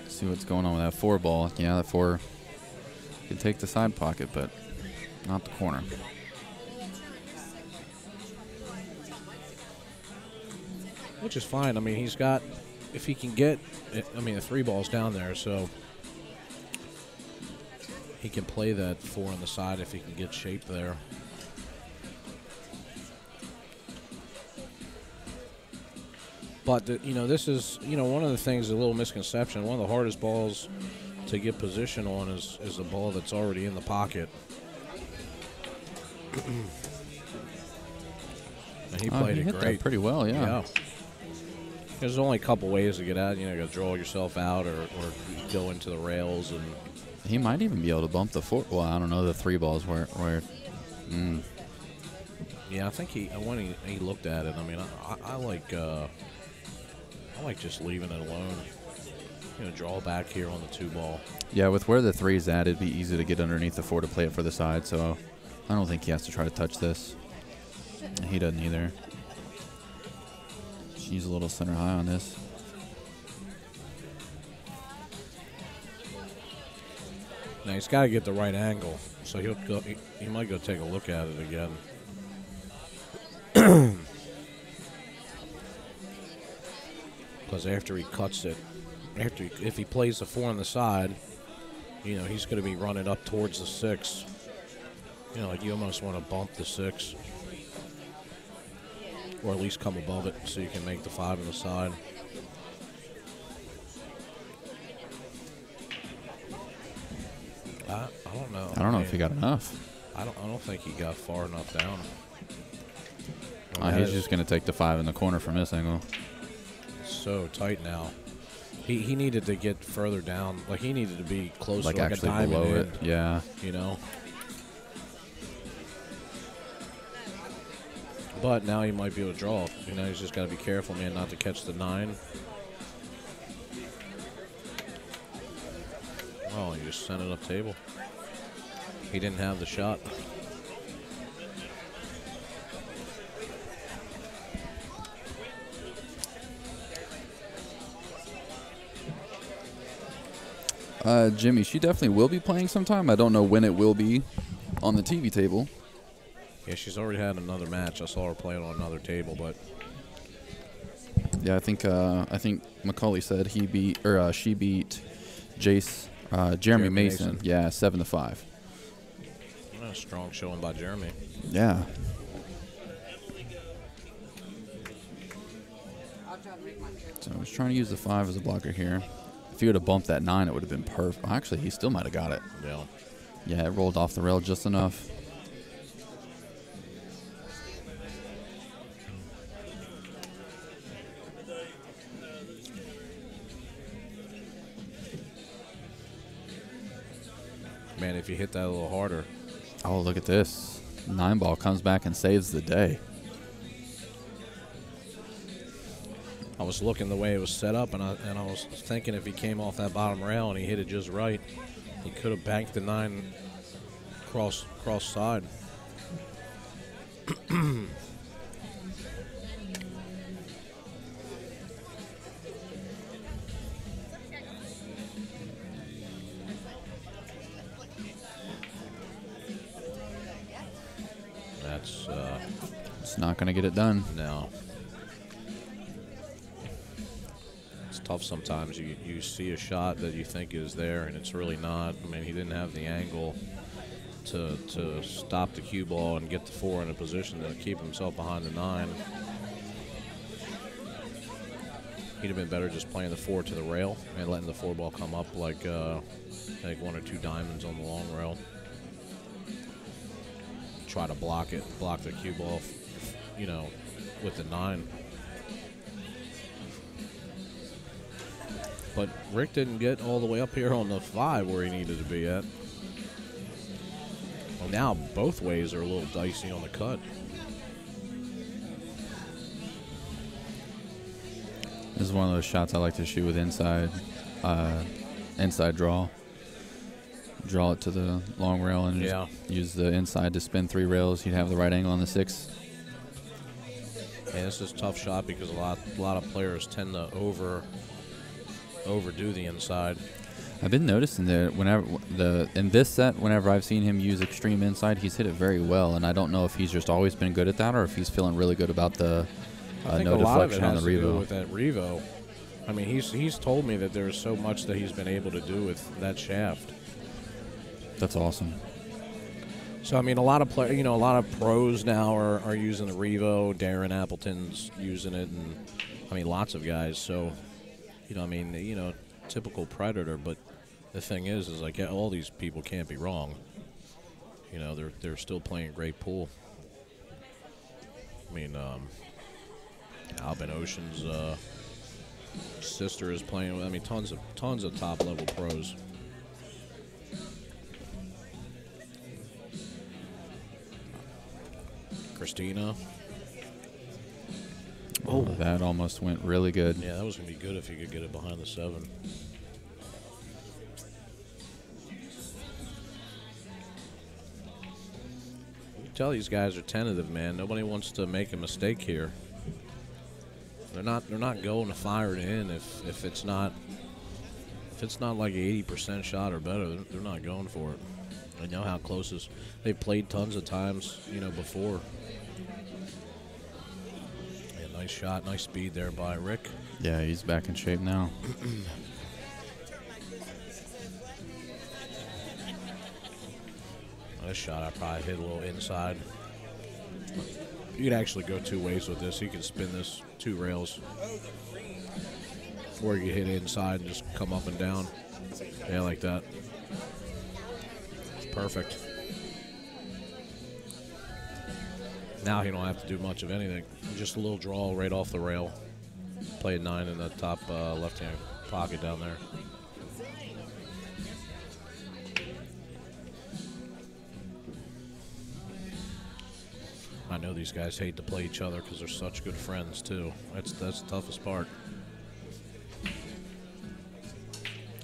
See what's going on with that 4 ball. Yeah, that 4 can take the side pocket, but not the corner. Which is fine. I mean, he's got, if he can get, the 3 ball's down there, so he can play that 4 on the side if he can get shape there. But, this is, one of the things, a little misconception. One of the hardest balls to get position on is the ball that's already in the pocket. And he played it hit great. that pretty well, yeah. There's only a couple ways to get out. You got to draw yourself out or go into the rails. And he might even be able to bump the 4. Well, I don't know the 3 balls where. Yeah, I think when he looked at it. I mean, I like just leaving it alone. Draw back here on the 2 ball. Yeah, with where the 3's at, it'd be easy to get underneath the 4 to play it for the side. So I don't think he has to try to touch this. He doesn't either. She's a little center high on this. Now he's got to get the right angle, so he might go take a look at it again. Because after he cuts it, if he plays the 4 on the side, he's going to be running up towards the 6. Like you almost want to bump the 6. Or at least come above it so you can make the 5 on the side. I don't know. I don't know if he got enough. I don't think he got far enough down. He's just going to take the 5 in the corner from this angle. It's so tight now. He needed to get further down. Like he needed to be closer, like actually a diamond below end, it. Yeah. But now he might be able to draw. He's just got to be careful, man, not to catch the 9. Oh, he just sent it up table. He didn't have the shot. Jimmy, she definitely will be playing sometime. I don't know when it will be on the TV table. Yeah, she's already had another match. I saw her playing on another table, but yeah, I think Macaulay said she beat Jeremy Mason. Yeah, 7-5. A strong showing by Jeremy. Yeah. So I was trying to use the 5 as a blocker here. If he would have bumped that 9, it would have been perfect. Actually, he still might have got it. Yeah. Yeah, it rolled off the rail just enough. Man, if you hit that a little harder. Oh, look at this. 9 ball comes back and saves the day. I was looking the way it was set up, and I was thinking if he came off that bottom rail and he hit it just right, he could have banked the 9 cross side. That's it's not going to get it done. No. It's tough sometimes. You see a shot that you think is there, and it's really not. I mean, he didn't have the angle to stop the cue ball and get the 4 in a position to keep himself behind the 9. He'd have been better just playing the 4 to the rail and letting the 4 ball come up like 1 or 2 diamonds on the long rail. Try to block the cue ball, with the 9. But Rick didn't get all the way up here on the 5 where he needed to be at. Well, now both ways are a little dicey on the cut. This is one of those shots I like to shoot with inside draw. Draw it to the long rail and just use the inside to spin 3 rails. You'd have the right angle on the 6. And this is a tough shot because a lot of players tend to overdo the inside. I've been noticing that in this set, whenever I've seen him use extreme inside, he's hit it very well, and I don't know if he's just always been good at that or if he's feeling really good about the no deflection on the revo. revo. With that revo, I mean, he's told me that there's so much that he's been able to do with that shaft. That's awesome. So I mean, a lot of a lot of pros now are using the revo. Darren Appleton's using it, and I mean, lots of guys. So, typical predator, but the thing is like all these people can't be wrong. They're still playing a great pool. I mean, Albin Ocean's sister is playing with. I mean, tons of top level pros. Christina. Oh, that almost went really good. Yeah, that was gonna be good if you could get it behind the 7. You can tell these guys are tentative, man. Nobody wants to make a mistake here. They're not going to fire it in if it's not like 80% shot or better. They're not going for it. I know how close is. They've played tons of times, before. Yeah, nice shot, nice speed there by Rick. Yeah, he's back in shape now. This shot I probably hit a little inside. You could actually go 2 ways with this. You can spin this 2 rails, or you hit inside and just come up and down. Yeah, like that. It's perfect. Now you don't have to do much of anything. Just a little draw right off the rail. Play a 9 in the top left-hand pocket down there. I know these guys hate to play each other because they're such good friends too. That's the toughest part. I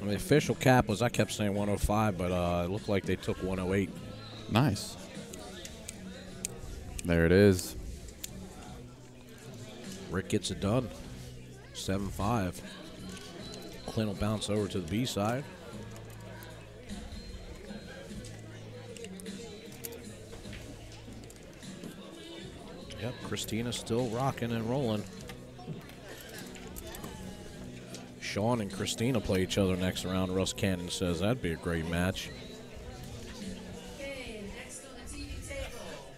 mean, the official cap was, I kept saying 105, but it looked like they took 108. Nice. There it is. Rick gets it done. 7-5. Clint will bounce over to the B side. Yep, Christina's still rocking and rolling. Sean and Christina play each other next round. Russ Cannon says that'd be a great match. Okay, next on the TV table,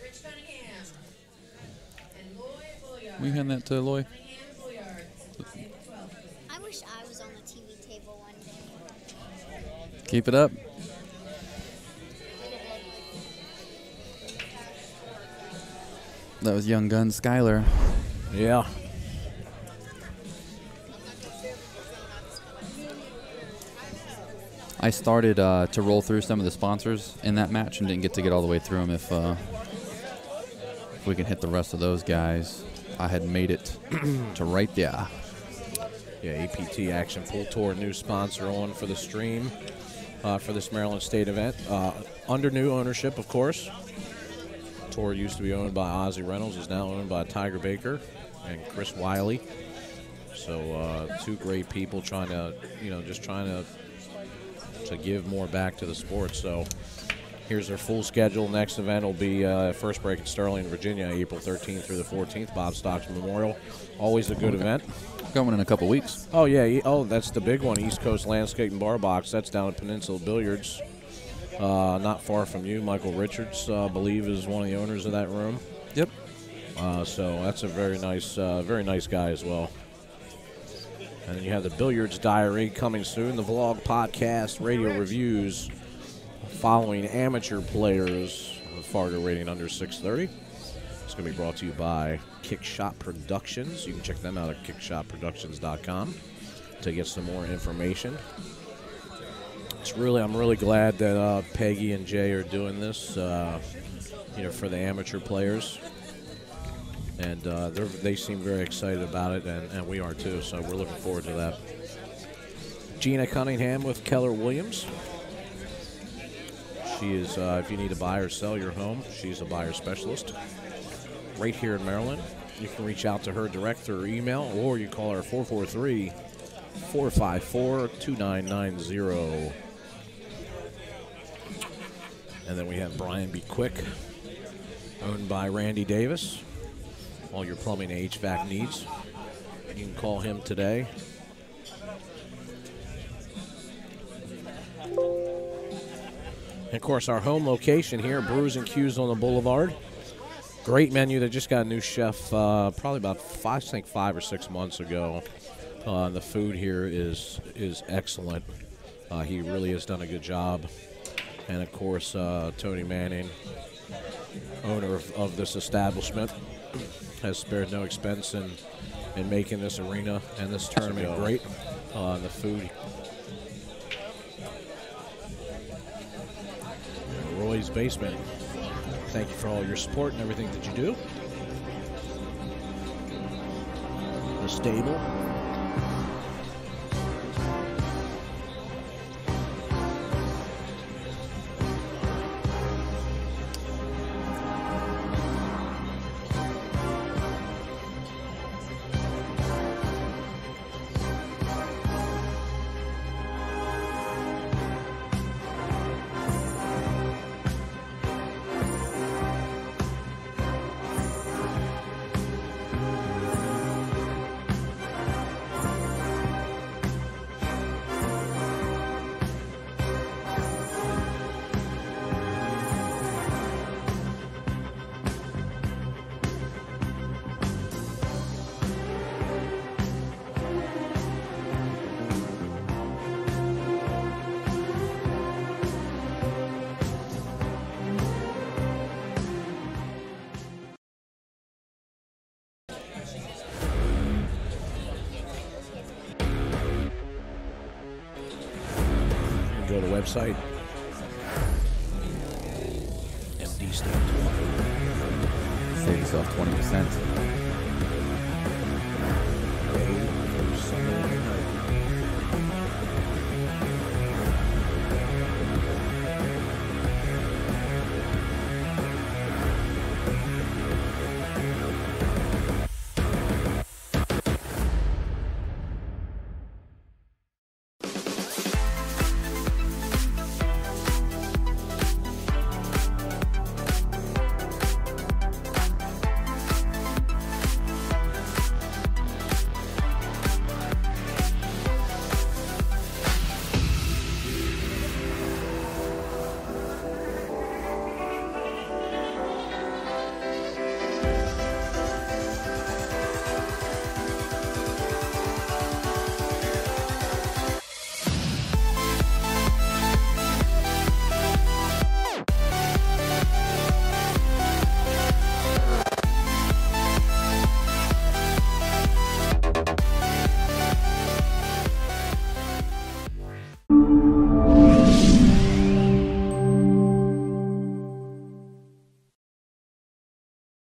Rich Cunningham and Lloyd Boyard. Will you hand that to Loy? Cunningham and Boyard, table 12. I wish I was on the TV table one day. Keep it up. That was young gun Skyler. Yeah. I started to roll through some of the sponsors in that match and didn't get to get all the way through them. If we can hit the rest of those guys, I had made it to right there. Yeah, APT Action Pool Tour, new sponsor on for the stream for this Maryland State event. Under new ownership, of course. Tour used to be owned by Ozzie Reynolds, is now owned by Tiger Baker and Chris Wiley. So 2 great people trying to give more back to the sport. So here's their full schedule. Next event will be first break in Sterling, Virginia, April 13th through the 14th, Bob Stocks Memorial. Always a good event. Coming in a couple weeks. Oh, yeah. Oh, that's the big one, East Coast Landscape and Bar Box. That's down at Peninsula Billiards. Not far from you. Michael Richards, I believe, is one of the owners of that room. Yep. So that's a very nice guy as well. And then you have the Billiards Diary coming soon, the vlog, podcast, radio reviews following amateur players with Fargo rating under 630. It's going to be brought to you by Kickshot Productions. You can check them out at kickshotproductions.com to get some more information. I'm really glad that Peggy and Jay are doing this, for the amateur players. And they seem very excited about it, and we are too, so we're looking forward to that. Gina Cunningham with Keller Williams. She is, if you need to buy or sell your home, she's a buyer specialist right here in Maryland. You can reach out to her direct through email, or you call her 443-454-2990. And then we have Brian B. Quick, owned by Randy Davis. All your plumbing and HVAC needs, you can call him today. And of course, our home location here, Brews and Q's on the Boulevard. Great menu. They just got a new chef probably about 5 or 6 months ago. The food here is excellent. He really has done a good job. And of course, Tony Manning, owner of this establishment, has spared no expense in in making this arena and this tournament great. The food. Roy's Basement. Thank you for all your support and everything that you do. The stable. Go to the website. MD stands. Save yourself 20%.